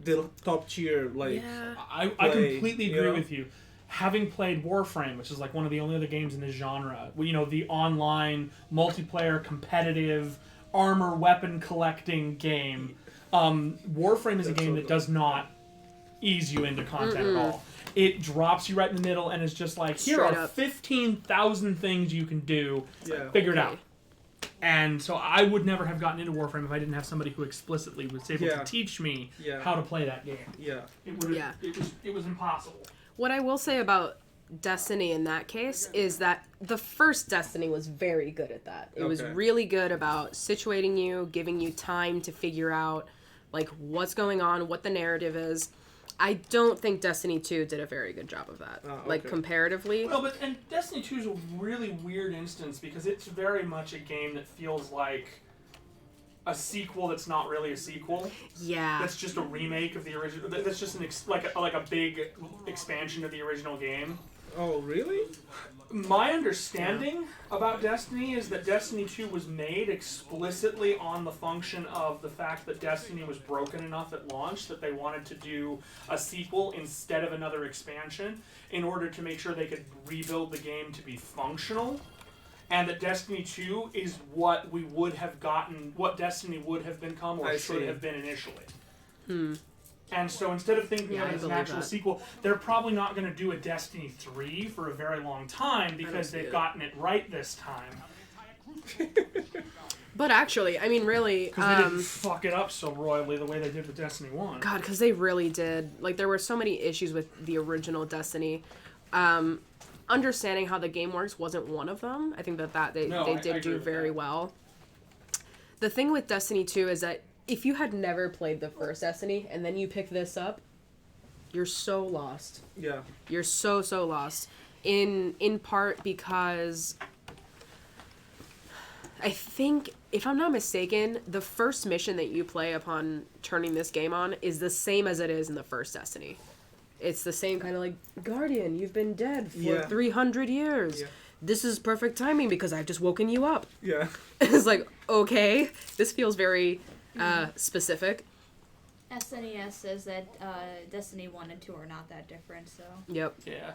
the top tier like. Yeah. I completely agree with you. Having played Warframe, which is like one of the only other games in this genre, the online multiplayer competitive armor weapon collecting game, Warframe is a game that does not ease you into content at all. It drops you right in the middle and is just like, here are 15,000 things you can do. Yeah. Figure it out. And so I would never have gotten into Warframe if I didn't have somebody who explicitly was able to teach me how to play that game. Yeah. It was impossible. What I will say about Destiny in that case is that the first Destiny was very good at that. It was really good about situating you, giving you time to figure out like what's going on, what the narrative is. I don't think Destiny 2 did a very good job of that, like comparatively. Well, and Destiny 2 is a really weird instance because it's very much a game that feels like a sequel that's not really a sequel. Yeah. That's just a remake of the original. That's just like a big expansion of the original game. Oh, really? My understanding about Destiny is that Destiny 2 was made explicitly on the function of the fact that Destiny was broken enough at launch that they wanted to do a sequel instead of another expansion in order to make sure they could rebuild the game to be functional. And that Destiny 2 is what we would have gotten, what Destiny would have become or should have been initially. And so instead of thinking of it as an actual sequel, they're probably not going to do a Destiny 3 for a very long time because they've gotten it right this time. But actually, I mean, really... Because they didn't fuck it up so royally the way they did with Destiny 1. God, because they really did. Like, there were so many issues with the original Destiny. understanding how the game works wasn't one of them. I think that they did do very well. The thing with Destiny 2 is that if you had never played the first Destiny and then you pick this up, you're so lost. Yeah. You're so lost. In part because I think, if I'm not mistaken, the first mission that you play upon turning this game on is the same as it is in the first Destiny. It's the same kind of like, Guardian, you've been dead for 300 years. Yeah. This is perfect timing because I've just woken you up. Yeah. It's like, okay, this feels very specific. SNES says that Destiny 1 and 2 are not that different, so... Yep. Yeah.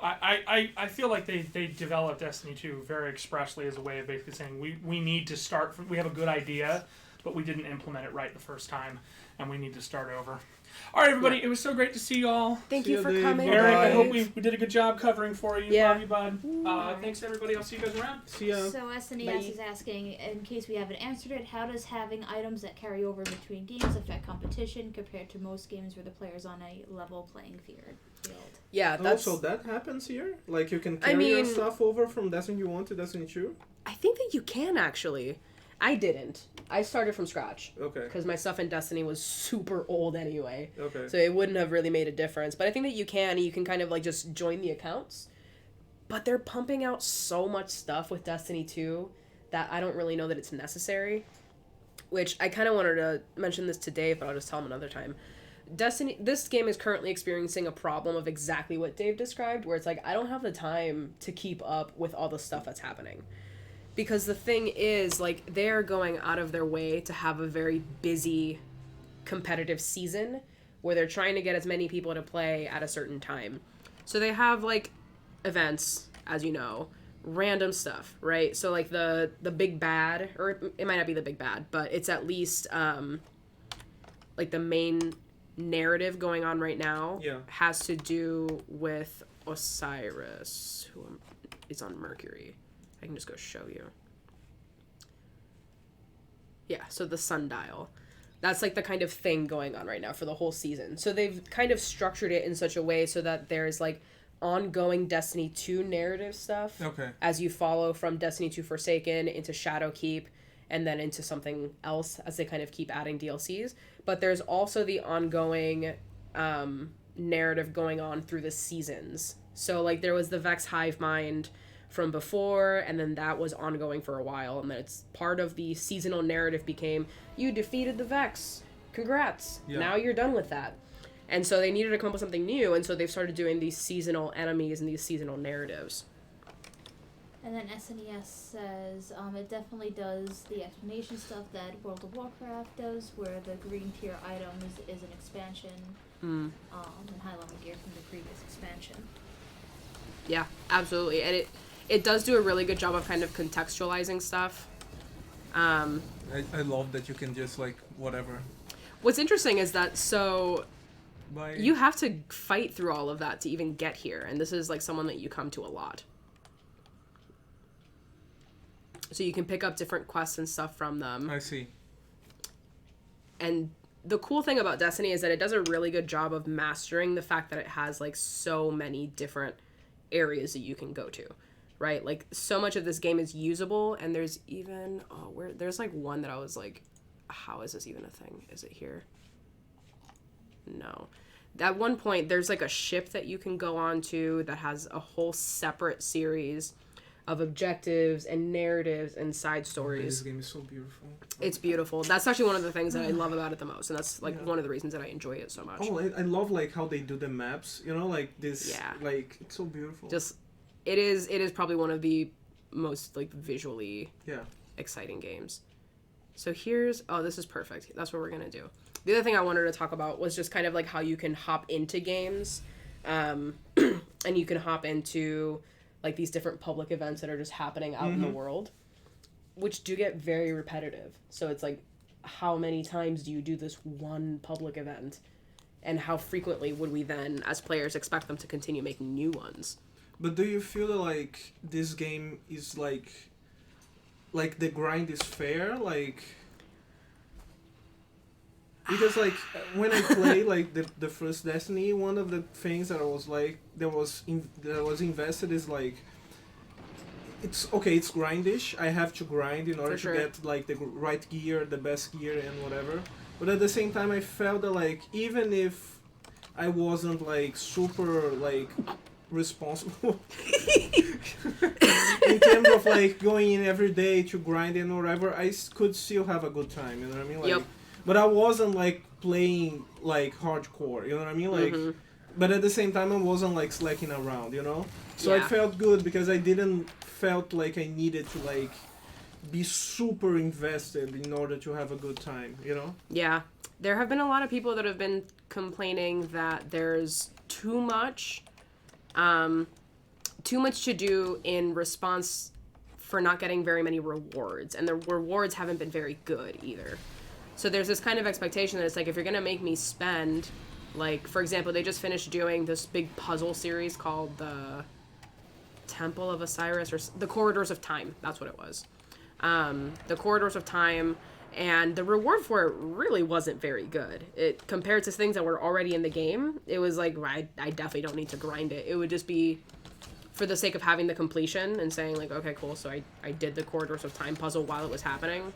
I feel like they developed Destiny 2 very expressly as a way of basically saying we need to start from, we have a good idea, but we didn't implement it right the first time, and we need to start over. All right, everybody, it was so great to see you all. Thank you for coming. Eric, I hope we did a good job covering for you. Yeah. Love you, bud. Thanks, everybody. I'll see you guys around. See ya. So SNES is asking, in case we haven't answered it, how does having items that carry over between games affect competition compared to most games where the player's on a level playing field? Yeah, that's... So that happens here? Like, you can carry your stuff over from Destiny 1 to Destiny 2? I think that you can, actually. I didn't. I started from scratch. Okay. Because my stuff in Destiny was super old anyway. Okay. So it wouldn't have really made a difference. But I think that you can kind of, like, just join the accounts. But they're pumping out so much stuff with Destiny 2 that I don't really know that it's necessary. Which I kind of wanted to mention this to Dave, but I'll just tell him another time. This game is currently experiencing a problem of exactly what Dave described, where it's like, I don't have the time to keep up with all the stuff that's happening. Because the thing is, like, they're going out of their way to have a very busy competitive season where they're trying to get as many people to play at a certain time. So they have, like, events, as you know, random stuff, right? So, like, the big bad, or it might not be the big bad, but it's at least, like, the main narrative going on right now has to do with Osiris, who is on Mercury. I can just go show you. Yeah, so the sundial. That's like the kind of thing going on right now for the whole season. So they've kind of structured it in such a way so that there's like ongoing Destiny 2 narrative stuff. Okay. As you follow from Destiny 2 Forsaken into Shadowkeep and then into something else as they kind of keep adding DLCs. But there's also the ongoing narrative going on through the seasons. So like there was the Vex Hive Mind from before, and then that was ongoing for a while, and then it's part of the seasonal narrative became, you defeated the Vex, congrats, now you're done with that. And so they needed to come up with something new, and so they've started doing these seasonal enemies and these seasonal narratives. And then SNES says it definitely does the explanation stuff that World of Warcraft does, where the green tier item is an expansion and high level gear from the previous expansion. Yeah, absolutely. And it does do a really good job of kind of contextualizing stuff. I love that you can just, like, whatever. What's interesting is that, so you have to fight through all of that to even get here. And this is, like, someone that you come to a lot. So you can pick up different quests and stuff from them. I see. And the cool thing about Destiny is that it does a really good job of mastering the fact that it has, like, so many different areas that you can go to, right? Like, so much of this game is usable, and there's even there's like one that I was like, how is this even a thing? Is it here? No. At one point there's like a ship that you can go on to that has a whole separate series of objectives and narratives and side stories. This game is so beautiful. It's beautiful. That's actually one of the things that I love about it the most, and that's like one of the reasons that I enjoy it so much. Oh, I love like how they do the maps. You know, like this. Yeah. Like, it's so beautiful. Just, it is probably one of the most like visually exciting games. So here's this is perfect. That's what we're gonna do. The other thing I wanted to talk about was just kind of like how you can hop into games, and you can hop into like these different public events that are just happening out in the world, which do get very repetitive. So it's like, how many times do you do this one public event? And how frequently would we then, as players, expect them to continue making new ones? But do you feel like this game is like the grind is fair? Like, Because like when I played like the first Destiny, one of the things that I was like that was invested is like it's grindish. I have to grind in order to get like the right gear, the best gear, and whatever. But at the same time, I felt that like even if I wasn't like super like responsible in terms of like going in every day to grind and whatever, I could still have a good time. You know what I mean? Like, but I wasn't like playing like hardcore. You know what I mean? Like, but at the same time, I wasn't like slacking around. You know? So it felt good because I didn't felt like I needed to like be super invested in order to have a good time, you know? Yeah. There have been a lot of people that have been complaining that there's too much to do in response for not getting very many rewards, and the rewards haven't been very good either. So there's this kind of expectation that it's like, if you're going to make me spend, like, for example, they just finished doing this big puzzle series called the Temple of Osiris, or the Corridors of Time. That's what it was. The Corridors of Time, and the reward for it really wasn't very good. It compared to things that were already in the game, it was like, I definitely don't need to grind it. It would just be for the sake of having the completion and saying like, okay, cool, so I did the Corridors of Time puzzle while it was happening.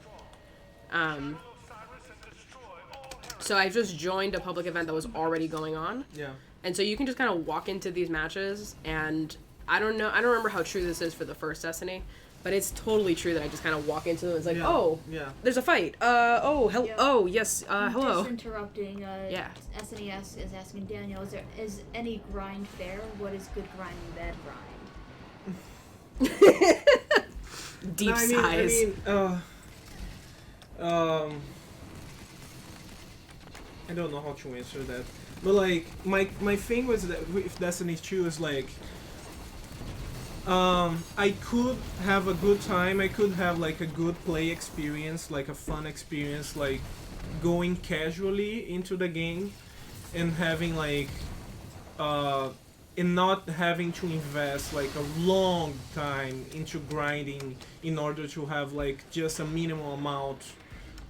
So I just joined a public event that was already going on. Yeah. And so you can just kind of walk into these matches, and I don't remember how true this is for the first Destiny, but it's totally true that I just kind of walk into them and it's like, there's a fight. Oh, yes, hello. Just interrupting, SNES is asking Daniel, is any grind fair? What is good grind and bad grind? Deep sighs. I don't know how to answer that. But like my thing was that with Destiny 2 is like I could have a good time, I could have like a good play experience, like a fun experience, like going casually into the game and having like and not having to invest like a long time into grinding in order to have like just a minimal amount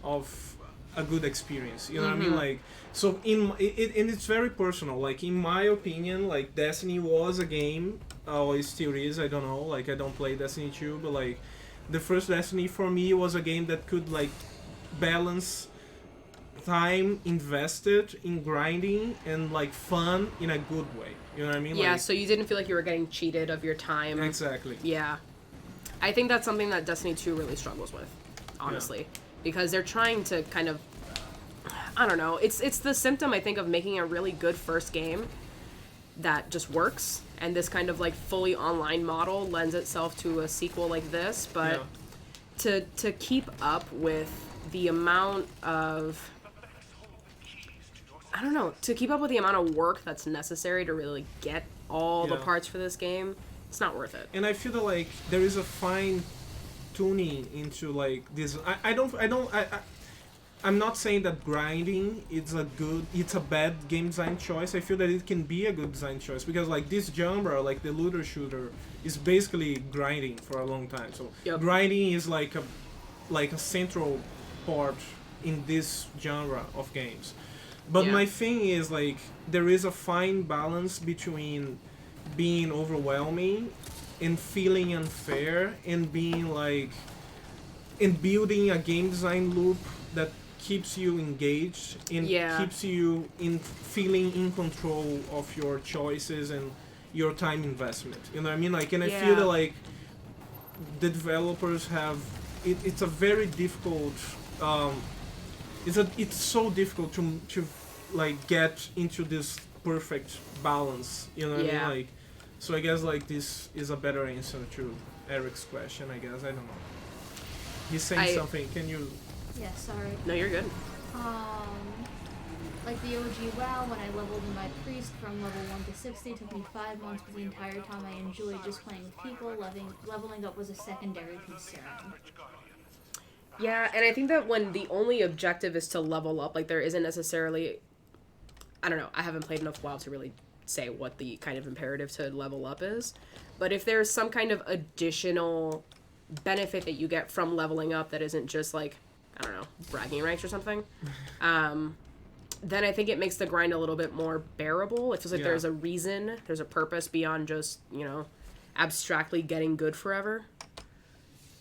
of a good experience, you know what I mean? Like, so and it's very personal. Like, in my opinion, like Destiny was a game, it still is, I don't know, like I don't play Destiny 2, but like the first Destiny for me was a game that could like balance time invested in grinding and like fun in a good way, you know what I mean? Yeah, like, so you didn't feel like you were getting cheated of your time. Exactly. Yeah. I think that's something that Destiny 2 really struggles with, honestly. Yeah. Because they're trying to kind of, I don't know, it's the symptom, I think, of making a really good first game that just works, and this kind of like fully online model lends itself to a sequel like this, but to keep up with the amount of, I don't know, to keep up with the amount of work that's necessary to really get all the parts for this game, it's not worth it. And I feel that like there is a fine tuning into like this. I'm not saying that grinding it's a bad game design choice. I feel that it can be a good design choice because like this genre, like the looter shooter, is basically grinding for a long time. So grinding is like a central part in this genre of games. But my thing is like there is a fine balance between being overwhelming and feeling unfair and being like and building a game design loop that keeps you engaged and keeps you in feeling in control of your choices and your time investment, you know what I mean? Like, and I feel that like the developers have it's a very difficult it's so difficult to like get into this perfect balance, you know what I mean? Like, so I guess like this is a better answer to Eric's question, I guess. I don't know. He's saying something. Can you? Yeah, sorry. No, you're good. Like the OG WoW, when I leveled my priest from level 1 to 60, took me 5 months, but the entire time I enjoyed just playing with people. Leveling up was a secondary concern. Yeah, and I think that when the only objective is to level up, like there isn't necessarily, I don't know, I haven't played enough WoW to really say what the kind of imperative to level up is, but if there's some kind of additional benefit that you get from leveling up that isn't just like, I don't know, bragging rights or something, then I think it makes the grind a little bit more bearable. It feels like there's a reason, there's a purpose beyond just, abstractly getting good forever.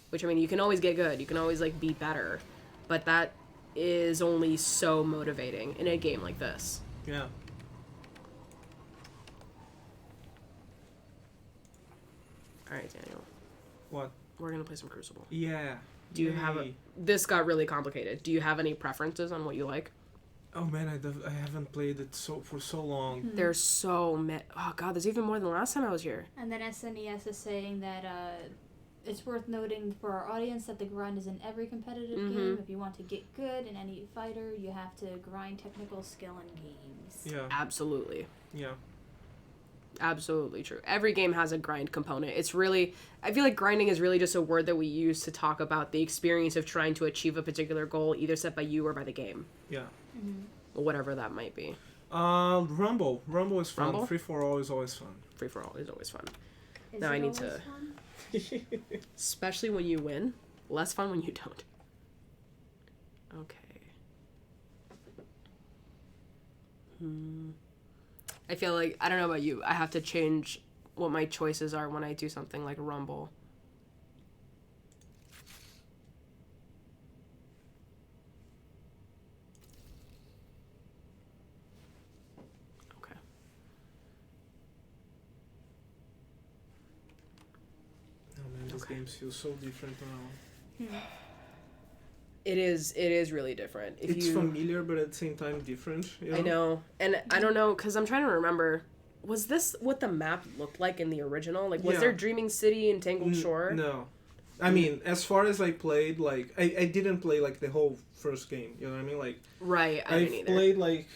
Which, I mean, you can always get good. You can always, like, be better. But that is only so motivating in a game like this. Yeah. Alright, Daniel. What? We're gonna play some Crucible. Yeah. Do you have this got really complicated. Do you have any preferences on what you like? Oh man, I haven't played it for so long. Mm-hmm. There's so many. Oh god, there's even more than the last time I was here. And then SNES is saying that it's worth noting for our audience that the grind is in every competitive game. If you want to get good in any fighter, you have to grind technical skill in games. Yeah. Absolutely. Yeah. Absolutely true. Every game has a grind component. It's really, I feel like grinding is really just a word that we use to talk about the experience of trying to achieve a particular goal, either set by you or by the game. Yeah. Whatever that might be. Rumble. Rumble is fun. Rumble? Free for all is always fun. Free for all is always fun. Is now it I need always to, fun? especially when you win. Less fun when you don't. Okay. I feel like, I don't know about you, I have to change what my choices are when I do something like Rumble. Okay. Oh man, these games feel so different now. It is really different. It's familiar, but at the same time different. You know? I know. And I don't know, because I'm trying to remember, was this what the map looked like in the original? Like, was there Dreaming City and Tangled Shore? No. I mean, as far as I played, like, I didn't play, like, the whole first game. You know what I mean? Like, right, I didn't either. played, like,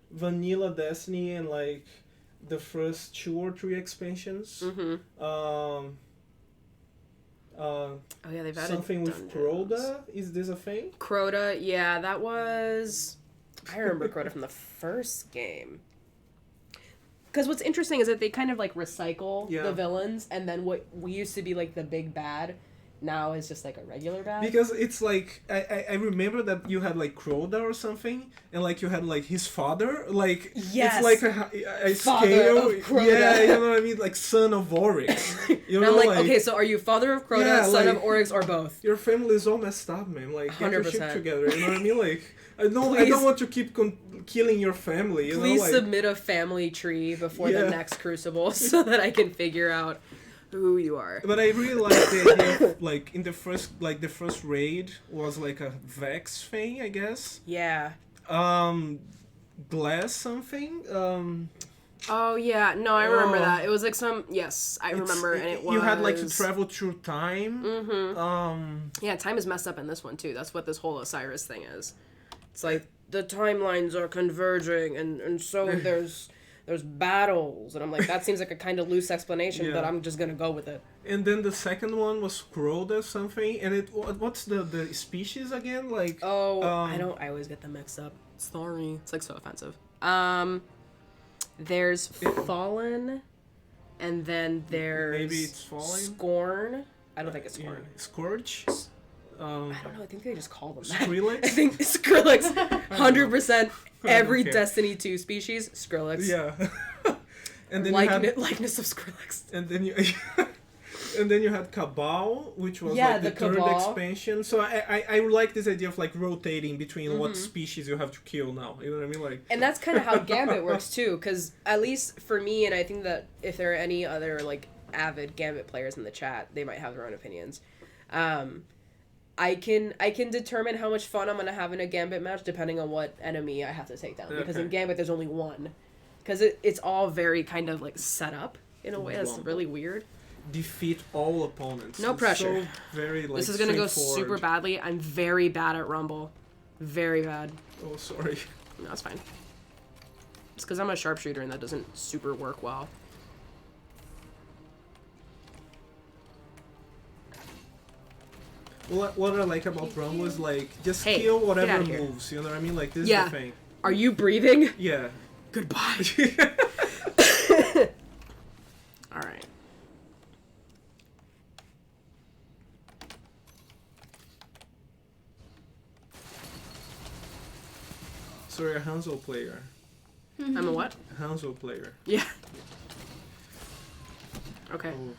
Vanilla Destiny and, like, the first 2 or 3 expansions. Oh yeah, they've added something with Crota. Is this a thing? Crota, yeah, that was. I remember Crota from the first game. Because what's interesting is that they kind of like recycle the villains, and then what we used to be like the big bad, now is just like a regular bad. Because it's like I remember that you had like Crota or something, and like you had like his father, like it's like a scale. Of Crota. Yeah, you know what I mean, like son of Oryx. You know, I'm like, okay, so are you father of Crota, son of Oryx, or both? Your family is all messed up, man. Like, get 100%. Your shit together. You know what I mean? Like, I don't want to keep killing your family. You Please know? Like, submit a family tree before the next Crucible so that I can figure out who you are. But I really like the idea of, like, in the first raid was like a Vex thing, I guess. Yeah. Glass something. Oh yeah, no, I remember that. It was like I remember, and it was. You had like to travel through time. Yeah, time is messed up in this one too. That's what this whole Osiris thing is. It's like the timelines are converging, and so there's battles, and I'm like, that seems like a kind of loose explanation, but I'm just gonna go with it. And then the second one was Crota something, and what's the species again? Like I always get them mixed up. Sorry, it's like so offensive. There's Fallen, and then there's maybe it's Fallen. Scorn. I don't think it's Scorn. Yeah. Scourge. I don't know. I think they just call them that. Skrillex? I think Skrillex. 100%. Every Destiny 2 species, Skrillex. Yeah. And then likeness of Skrillex. And then you had Cabal, which was like the third expansion. So I like this idea of like rotating between what species you have to kill now. You know what I mean? Like. And that's kind of how Gambit works too, because at least for me, and I think that if there are any other like avid Gambit players in the chat, they might have their own opinions. I can determine how much fun I'm gonna have in a Gambit match depending on what enemy I have to take down. Because in Gambit there's only one, because it's all very kind of like set up in a way that's really weird. Defeat all opponents. No pressure. So very like. This is gonna go super badly. I'm very bad at Rumble, very bad. Oh, sorry. No, it's fine. It's because I'm a sharpshooter and that doesn't super work well. What I like about Rumble is like just kill whatever moves. You know what I mean? Like this is the thing. Are you breathing? Yeah. Goodbye. All right. So you're a Hanzo player. I'm a what? Hanzo player. Yeah. Okay. Oh.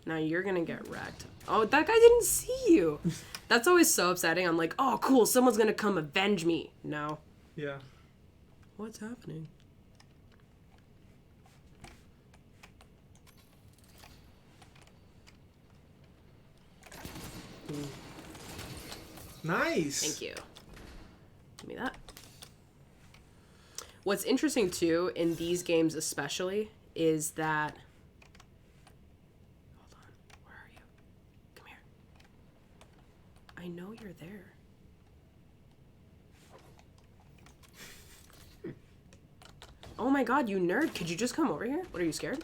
Now you're gonna get wrecked. Oh, that guy didn't see you. That's always so upsetting. I'm like, oh, cool, someone's gonna come avenge me. No. Yeah. What's happening? Ooh. Nice. Thank you. Give me that. What's interesting too in these games especially is that hold on, where are you? Come here. I know you're there. Oh my god, you nerd. Could you just come over here? What, are you scared?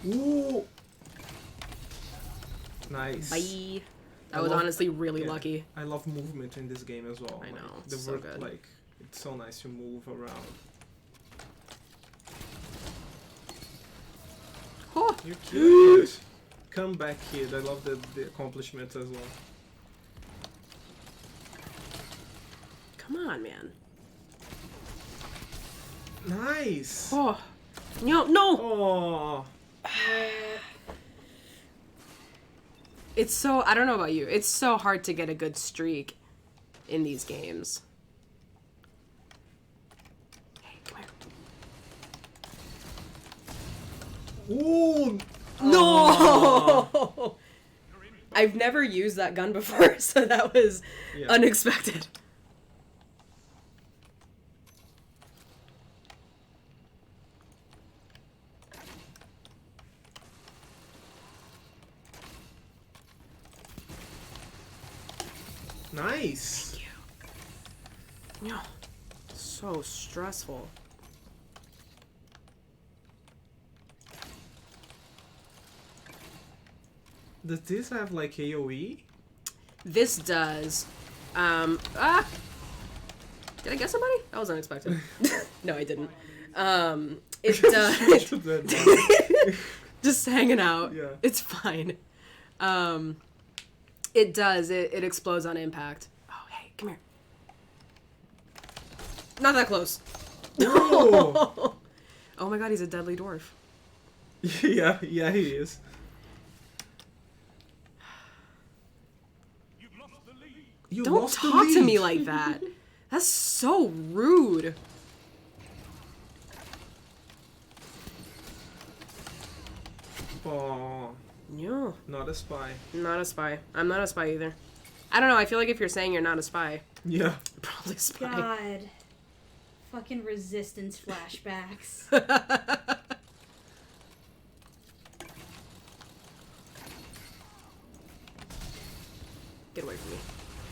Ooh. Nice. Bye. That was honestly really lucky. I love movement in this game as well. I know, Like, it's so good. Like, it's so nice to move around. Oh. You're cute. Come back, kid. I love the accomplishments as well. Come on, man. Nice. Oh. No, no. Oh. It's so, I don't know about you, it's so hard to get a good streak in these games. Hey, come here. Ooh. No! I've never used that gun before, so that was unexpected. Nice. Thank you. No. So stressful. Does this have like AoE? This does. Did I get somebody? That was unexpected. No, I didn't. It does. Just hanging out. Yeah. It's fine. It does. It explodes on impact. Oh, hey, come here. Not that close. Oh. Oh my god, he's a deadly dwarf. Yeah, he is. Don't talk to me like that. That's so rude. Oh. No. Not a spy. Not a spy. I'm not a spy either. I don't know, I feel like if you're saying you're not a spy, Yeah. you're probably a spy. God. Fucking resistance flashbacks. Get away from me.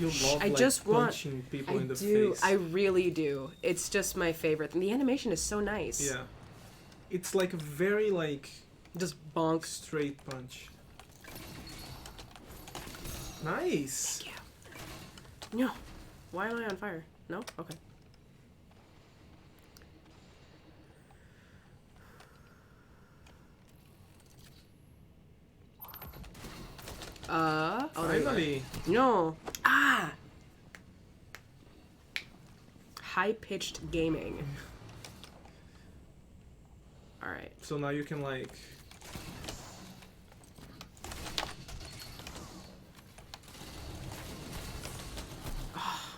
You love I like just want punching people I in the do. face. I really do. It's just my favorite. And the animation is so nice. Yeah. It's like a very like Just bonk. straight punch. Nice. Thank you. No. Why am I on fire? No? Okay. Oh, there you are. Finally. No. Ah! High-pitched gaming. Alright. So now you can like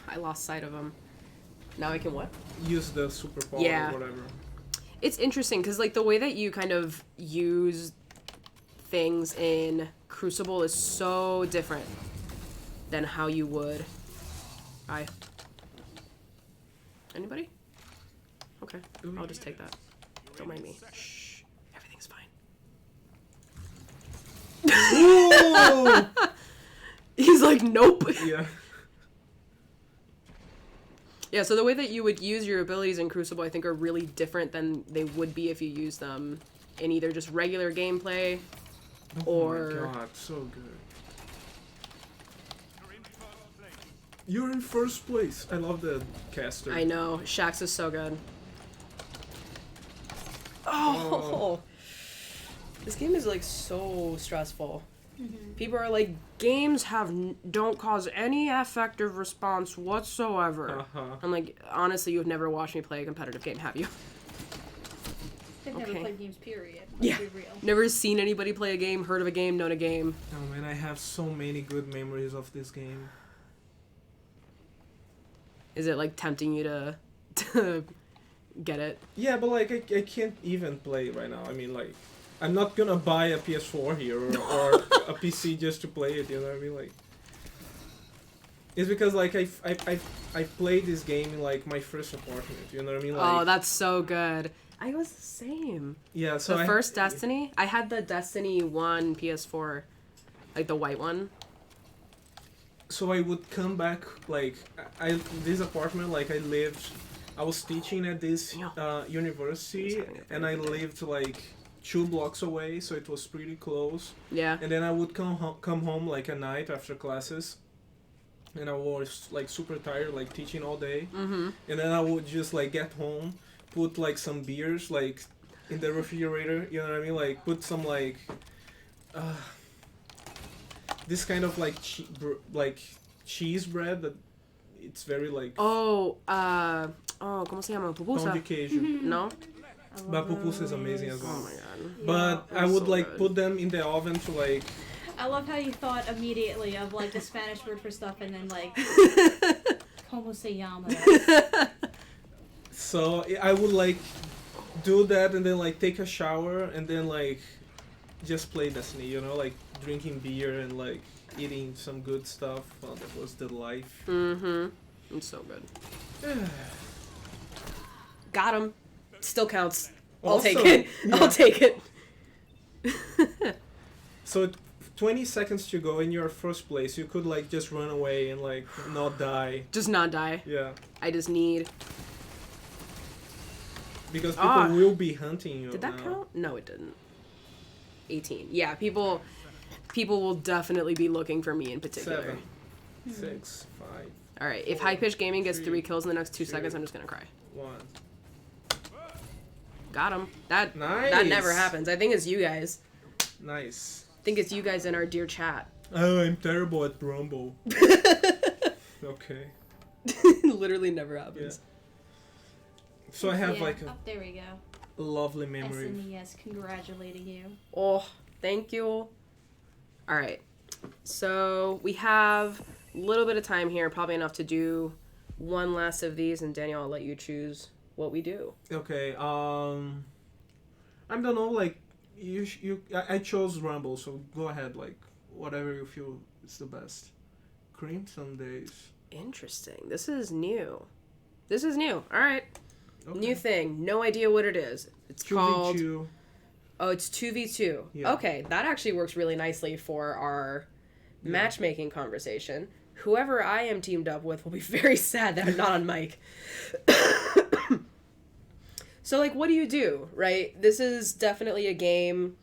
I lost sight of him. Now I can what? use the superpower Yeah. or whatever. It's interesting because like the way that you kind of use things in Crucible is so different than how you would. Anybody? Okay, I'll just take that. Don't mind me. Shh, everything's fine. Ooh! He's like, nope. Yeah. Yeah, so the way that you would use your abilities in Crucible, I think, are really different than they would be if you use them in either just regular gameplay or... Oh my god, so good. You're in first place. I love the caster. I know, Shax is so good. Oh! This game is like so stressful. People are like, games don't cause any affective response whatsoever. I'm like, honestly, you've never watched me play a competitive game, have you? I've never played games, period. Yeah. Be real. Never seen anybody play a game, heard of a game, known a game. Oh man, I have so many good memories of this game. Is it like tempting you to get it? Yeah, but like I can't even play right now. I mean, like, I'm not gonna buy a PS4 here or a PC just to play it. You know what I mean? Like, it's because like I played this game in like my first apartment. You know what I mean? Like, Oh, that's so good. I was the same. Yeah. So the first Destiny, I had the Destiny 1 PS4, like the white one. So I would come back like this apartment, like I was teaching at this university, and I lived like 2 blocks away, so it was pretty close. Yeah. And then I would come home like at night after classes, and I was like super tired, like teaching all day. Mm-hmm. And then I would just like get home, put like some beers like in the refrigerator. You know what I mean? Like put some like this kind of like cheese bread that it's very like. ¿Cómo se llama? Pupusa. Pão de queijo. No. But pupusa is amazing as well. Oh my god. But Yeah, I would so like good. put them in the oven to like. I love how you thought immediately of like the Spanish word for stuff and then like como se llama. So I would like do that and then like take a shower and then like just play Destiny, you know, like drinking beer and like eating some good stuff. Oh, that was the life. Mm-hmm. It's so good. Got him. Still counts. I'll take it. Yeah. I'll take it. So 20 seconds to go in your first place. You could like just run away and like not die. Just not die. Yeah. I just need... Because people will be hunting you. Did that now. count? No, it didn't. 18. Yeah, people will definitely be looking for me in particular. 7, 6, 5. All right, if 4, High Pitch Gaming gets 3, 3 kills in the next 2 2, seconds, I'm just gonna cry. 1. Got him. That Nice. never happens. I think it's you guys. Nice. I think it's you guys in our dear chat. Oh, I'm terrible at Rumble. Okay. Literally never happens. Yeah. So I have like Oh, there we go. a lovely memory. SNES congratulating you. Oh, thank you. All right. So we have a little bit of time here, probably enough to do one last of these, and Daniel, I'll let you choose what we do. Okay. I don't know. Like I chose Rumble, so go ahead. Like whatever you feel is the best. Cream Sundays. Interesting. This is new. All right. Okay. New thing. No idea what it is. It's 2v2. called... Oh, it's 2v2. Yeah. Okay, that actually works really nicely for our matchmaking conversation. Whoever I am teamed up with will be very sad that I'm not on mic. So, like, what do you do, right? This is definitely a game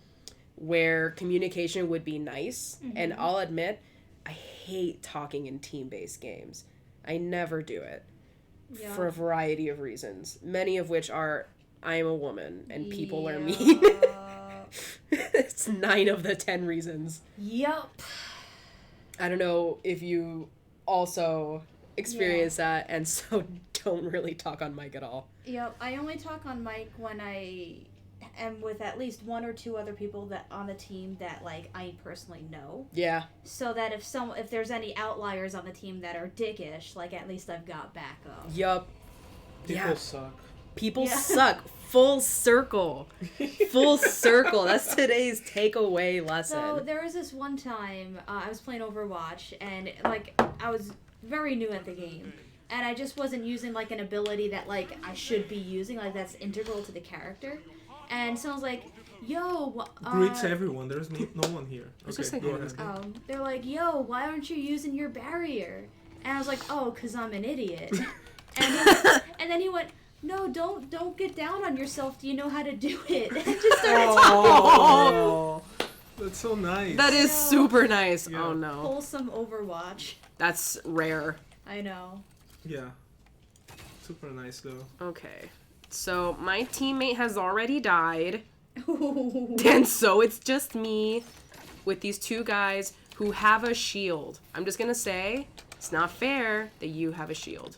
where communication would be nice. Mm-hmm. And I'll admit, I hate talking in team-based games. I never do it. Yeah. For a variety of reasons. Many of which are, I am a woman and people are mean. It's 9 of the 10 reasons. Yup. I don't know if you also experience that and so don't really talk on mic at all. Yep, I only talk on mic when I am with at least 1 or 2 other people that on the team that like I personally know. Yeah. So that if there's any outliers on the team that are dickish, like at least I've got backup. Yup. People suck. People suck. Full circle. Full circle. That's today's takeaway lesson. So there was this one time I was playing Overwatch and like I was very new at the game. And I just wasn't using like an ability that like I should be using, like that's integral to the character. And someone's like, yo, greets everyone. There's no one here. Okay, go ahead. They're like, yo, why aren't you using your barrier? And I was like, oh, 'cause I'm an idiot. And then he went, no, don't get down on yourself. Do you know how to do it? And just started talking. Oh, that's so nice. That is super nice. Yeah. Oh no. Wholesome Overwatch. That's rare. I know. Yeah. Super nice though. Okay. So my teammate has already died. And so it's just me. with these two guys who have a shield. I'm just gonna say, it's not fair that you have a shield.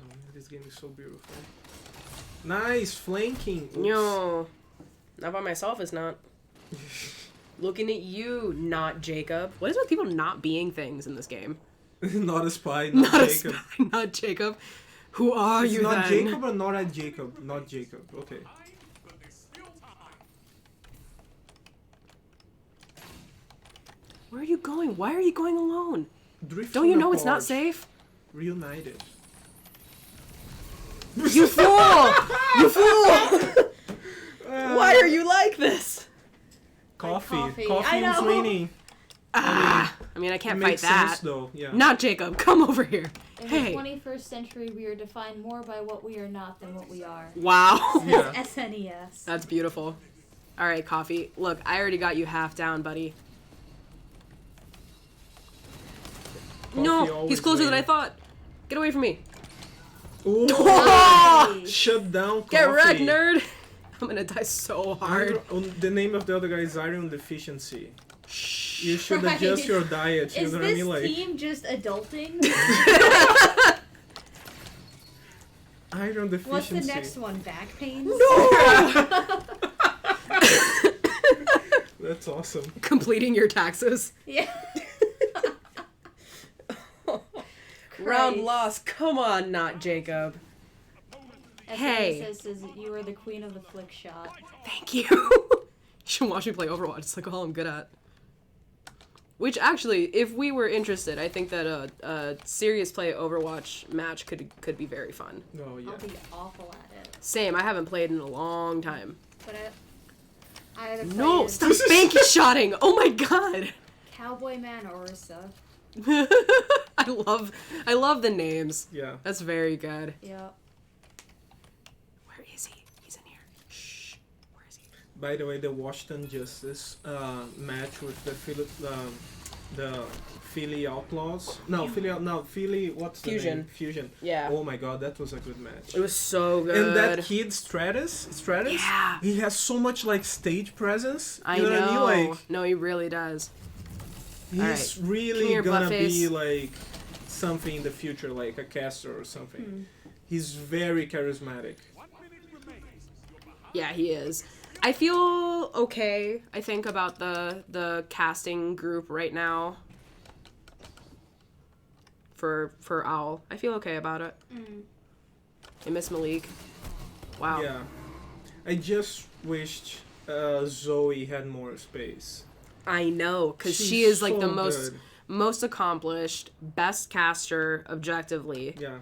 Oh, this game is so beautiful. Nice flanking. Oops. No, not by myself. It's not. Looking at you, not Jacob. What is with people not being things in this game? Not a spy, not Jacob. A spy, not Jacob. Who are you not then? Jacob or not a Jacob? Not Jacob. Okay. Where are you going? Why are you going alone? Drift Don't you know apart. it's not safe? Reunited. You fool! You fool! Why are you like this? Coffee. Coffee. Coffee I is know. winning. I mean, I can't fight Makes that. sense, though. Yeah. Not Jacob. Come over here. In Hey. the 21st century, we are defined more by what we are not than what we are. Wow. Yeah. SNES. That's beautiful. All right, Coffee. Look, I already got you half down, buddy. No, he's always closer than I winning. thought. Get away from me. Ooh. Nice. Shut down, Coffee. Get wrecked, nerd. I'm gonna die so hard. The name of the other guy is Iron Deficiency. You should Right. adjust your diet. You Is know what I this mean? Like team just adulting? Iron Deficiency. What's the next one? Back pains? No! That's awesome. Completing your taxes. Yeah. Round Christ. lost. Come on, not Jacob. Hey. Says you are the queen of the flick shot. Thank you. You should watch me play Overwatch. It's like all I'm good at. Which actually, if we were interested, I think that a serious play Overwatch match could be very fun. Oh yeah. I'll be awful at it. Same. I haven't played in a long time. But I either No, play stop spanky shotting. Oh my god. Cowboy Man or Ursa. I love the names. Yeah. That's very good. Yeah. Where is he? He's in here. Shh. Where is he? By the way, the Washington Justice match with the Philly Outlaws. Philly. What's the Fusion. name? Fusion. Yeah. Oh my god, that was a good match. It was so good. And that kid Stratus, Yeah. he has so much like stage presence. I You know what I mean? Like No, he really does. he's Alright. Come really here, gonna Buttface. be like something in the future, like a caster or something. He's very charismatic. Yeah, he is. I feel okay, I think, about the casting group right now. For Owl. I feel okay about it. I miss Malik. Wow. Yeah. I just wished Zoe had more space. I know, because She's she is like the so most good. most accomplished, best caster objectively. Yeah.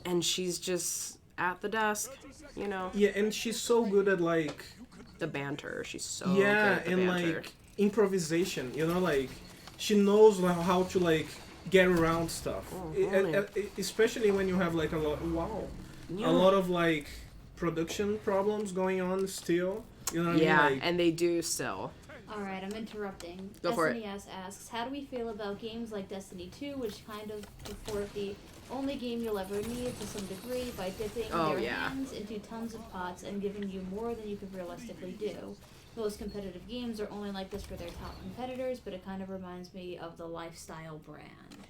And she's just at the desk, you know. Yeah, and she's so good at like The banter. She's so yeah, good at the and banter. like improvisation. You know, like she knows like, how to like get around stuff. Especially when you have like a lot of like production problems going on still. You know what I mean? Like, and they do still. Alright, I'm interrupting. Go for it. SNES asks, how do we feel about games like Destiny 2, which kind of purport the only game you'll ever need to some degree by dipping their hands into tons of pots and giving you more than you could realistically do. Most competitive games are only like this for their top competitors, but it kind of reminds me of the lifestyle brand.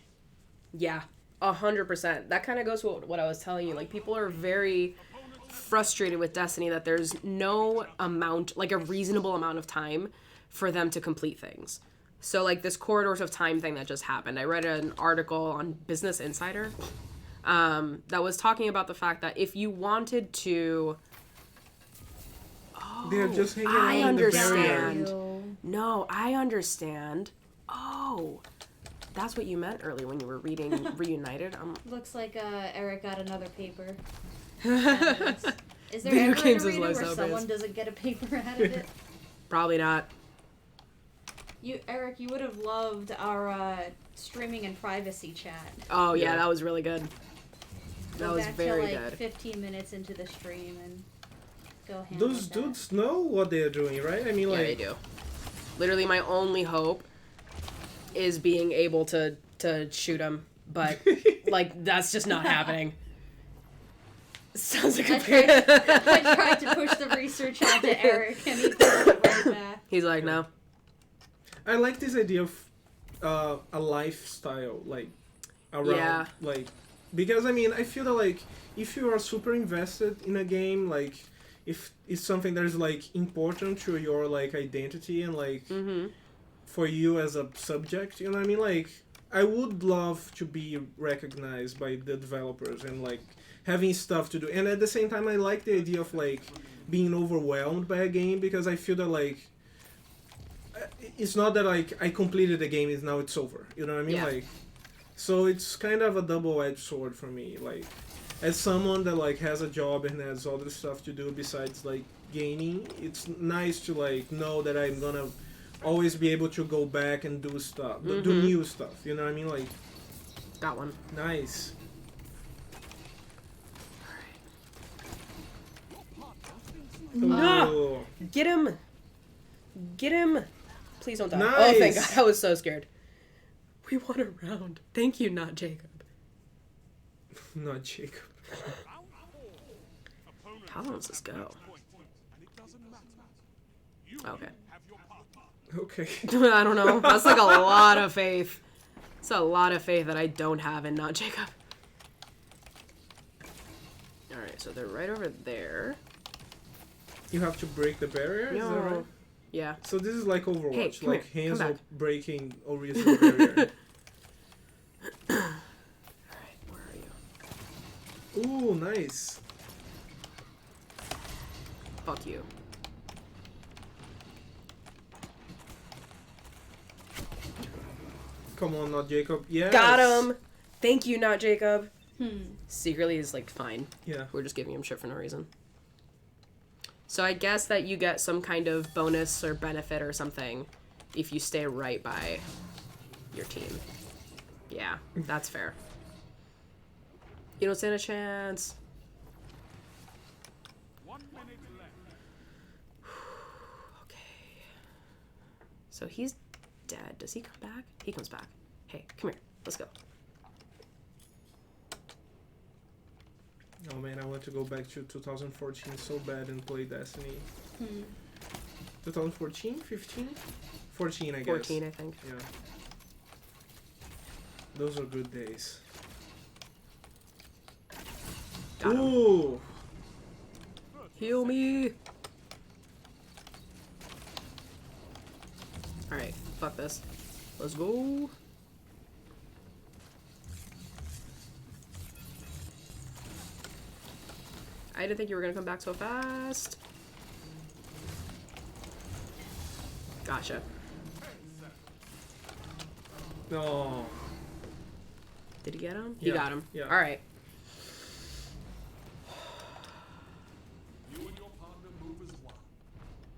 Yeah, 100%. That kind of goes with what I was telling you. Like, people are very frustrated with Destiny that there's no amount, like a reasonable amount of time for them to complete things. So, like, this Corridors of Time thing that just happened, I read an article on Business Insider that was talking about the fact that if you wanted to... they're just hanging I out in the understand. barrier. No, I understand. Oh, that's what you meant earlier when you were reading Reunited. Looks like Eric got another paper. Is there Video ever games an is arena where lifestyle someone based. doesn't get a paper out of it? Probably not. Eric, you would have loved our streaming and privacy chat. Oh, yeah, Yeah. that was really good. That Go was back very to, like, good. 15 minutes into the stream and go handle Those that. dudes know what they're doing, right? I mean, Yeah, like they do. Literally, my only hope is being able to shoot him, but, like, that's just not happening. Sounds like I tried to push the research onto Eric, and he pushed it right back. He's like, no. I like this idea of a lifestyle, like, around, like, because, I mean, I feel that, like, if you are super invested in a game, like, if it's something that is, like, important to your, like, identity and, like, for you as a subject, you know what I mean? Like, I would love to be recognized by the developers and, like, having stuff to do. And at the same time, I like the idea of, like, being overwhelmed by a game, because I feel that, like, it's not that, like, I completed the game and now it's over. You know what I mean? Like, so it's kind of a double-edged sword for me. Like, as someone that, like, has a job and has other stuff to do besides, like, gaming, it's nice to, like, know that I'm gonna always be able to go back and do stuff, do new stuff. You know what I mean? Like, got one. Nice. No! Get him! Get him! Please don't die. Nice. Oh, thank God. I was so scared. We won a round. Thank you, not Jacob. Not Jacob. How long does this go? Okay. Okay. I don't know. That's like a lot of faith. It's a lot of faith that I don't have in not Jacob. Alright, so they're right over there. You have to break the barrier? Is that right? Yeah. So this is like Overwatch, Hey, like here. Hanzo breaking Orisa's barrier. Alright, where are you? Ooh, nice. Fuck you. Come on, not Jacob. Yes. Got him! Thank you, not Jacob. Secretly is like fine. Yeah. We're just giving him shit for no reason. So I guess that you get some kind of bonus or benefit or something if you stay right by your team. Yeah, that's fair. You don't stand a chance. Okay. So he's dead. Does he come back? He comes back. Hey, come here. Let's go. Oh man, I want to go back to 2014 so bad and play Destiny. 2014? 15? 14, I guess. 14, I think. Yeah. Those are good days. Got him. Ooh! Heal me! Alright, fuck this. Let's go. I didn't think you were gonna come back so fast. Gotcha. No. Did he get him? Yeah. He got him. Yeah. Alright.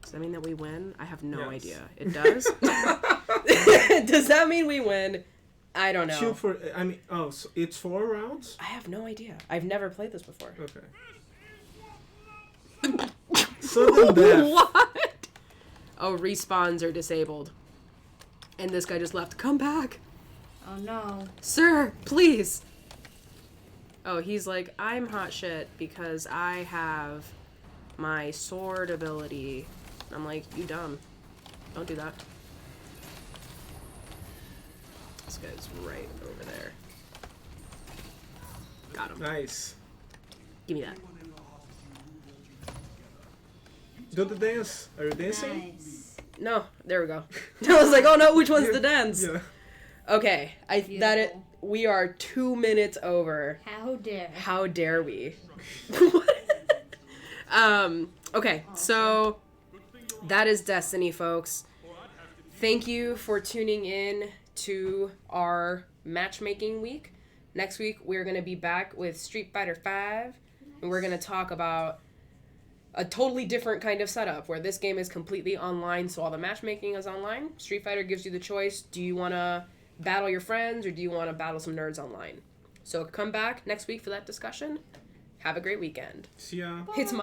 Does that mean that we win? I have no idea. It does? Does that mean we win? I don't know. So it's 4 rounds? I have no idea. I've never played this before. Okay. Sudden death. What? Oh, respawns are disabled. And this guy just left. Come back. Oh no. Sir, please. Oh, he's like, I'm hot shit because I have my sword ability. I'm like, you dumb. Don't do that. This guy's right over there. Got him. Nice. Give me that. Do the dance. Are you dancing? Nice. No, there we go. I was like, oh no, which one's the dance? Yeah. Okay, we are 2 minutes over. How dare. How dare we? Okay, so that is Destiny, folks. Thank you for tuning in to our matchmaking week. Next week, we're going to be back with Street Fighter V, and we're going to talk about a totally different kind of setup where this game is completely online, so all the matchmaking is online. Street Fighter gives you the choice. Do you want to battle your friends or do you want to battle some nerds online? So come back next week for that discussion. Have a great weekend. See ya. It's my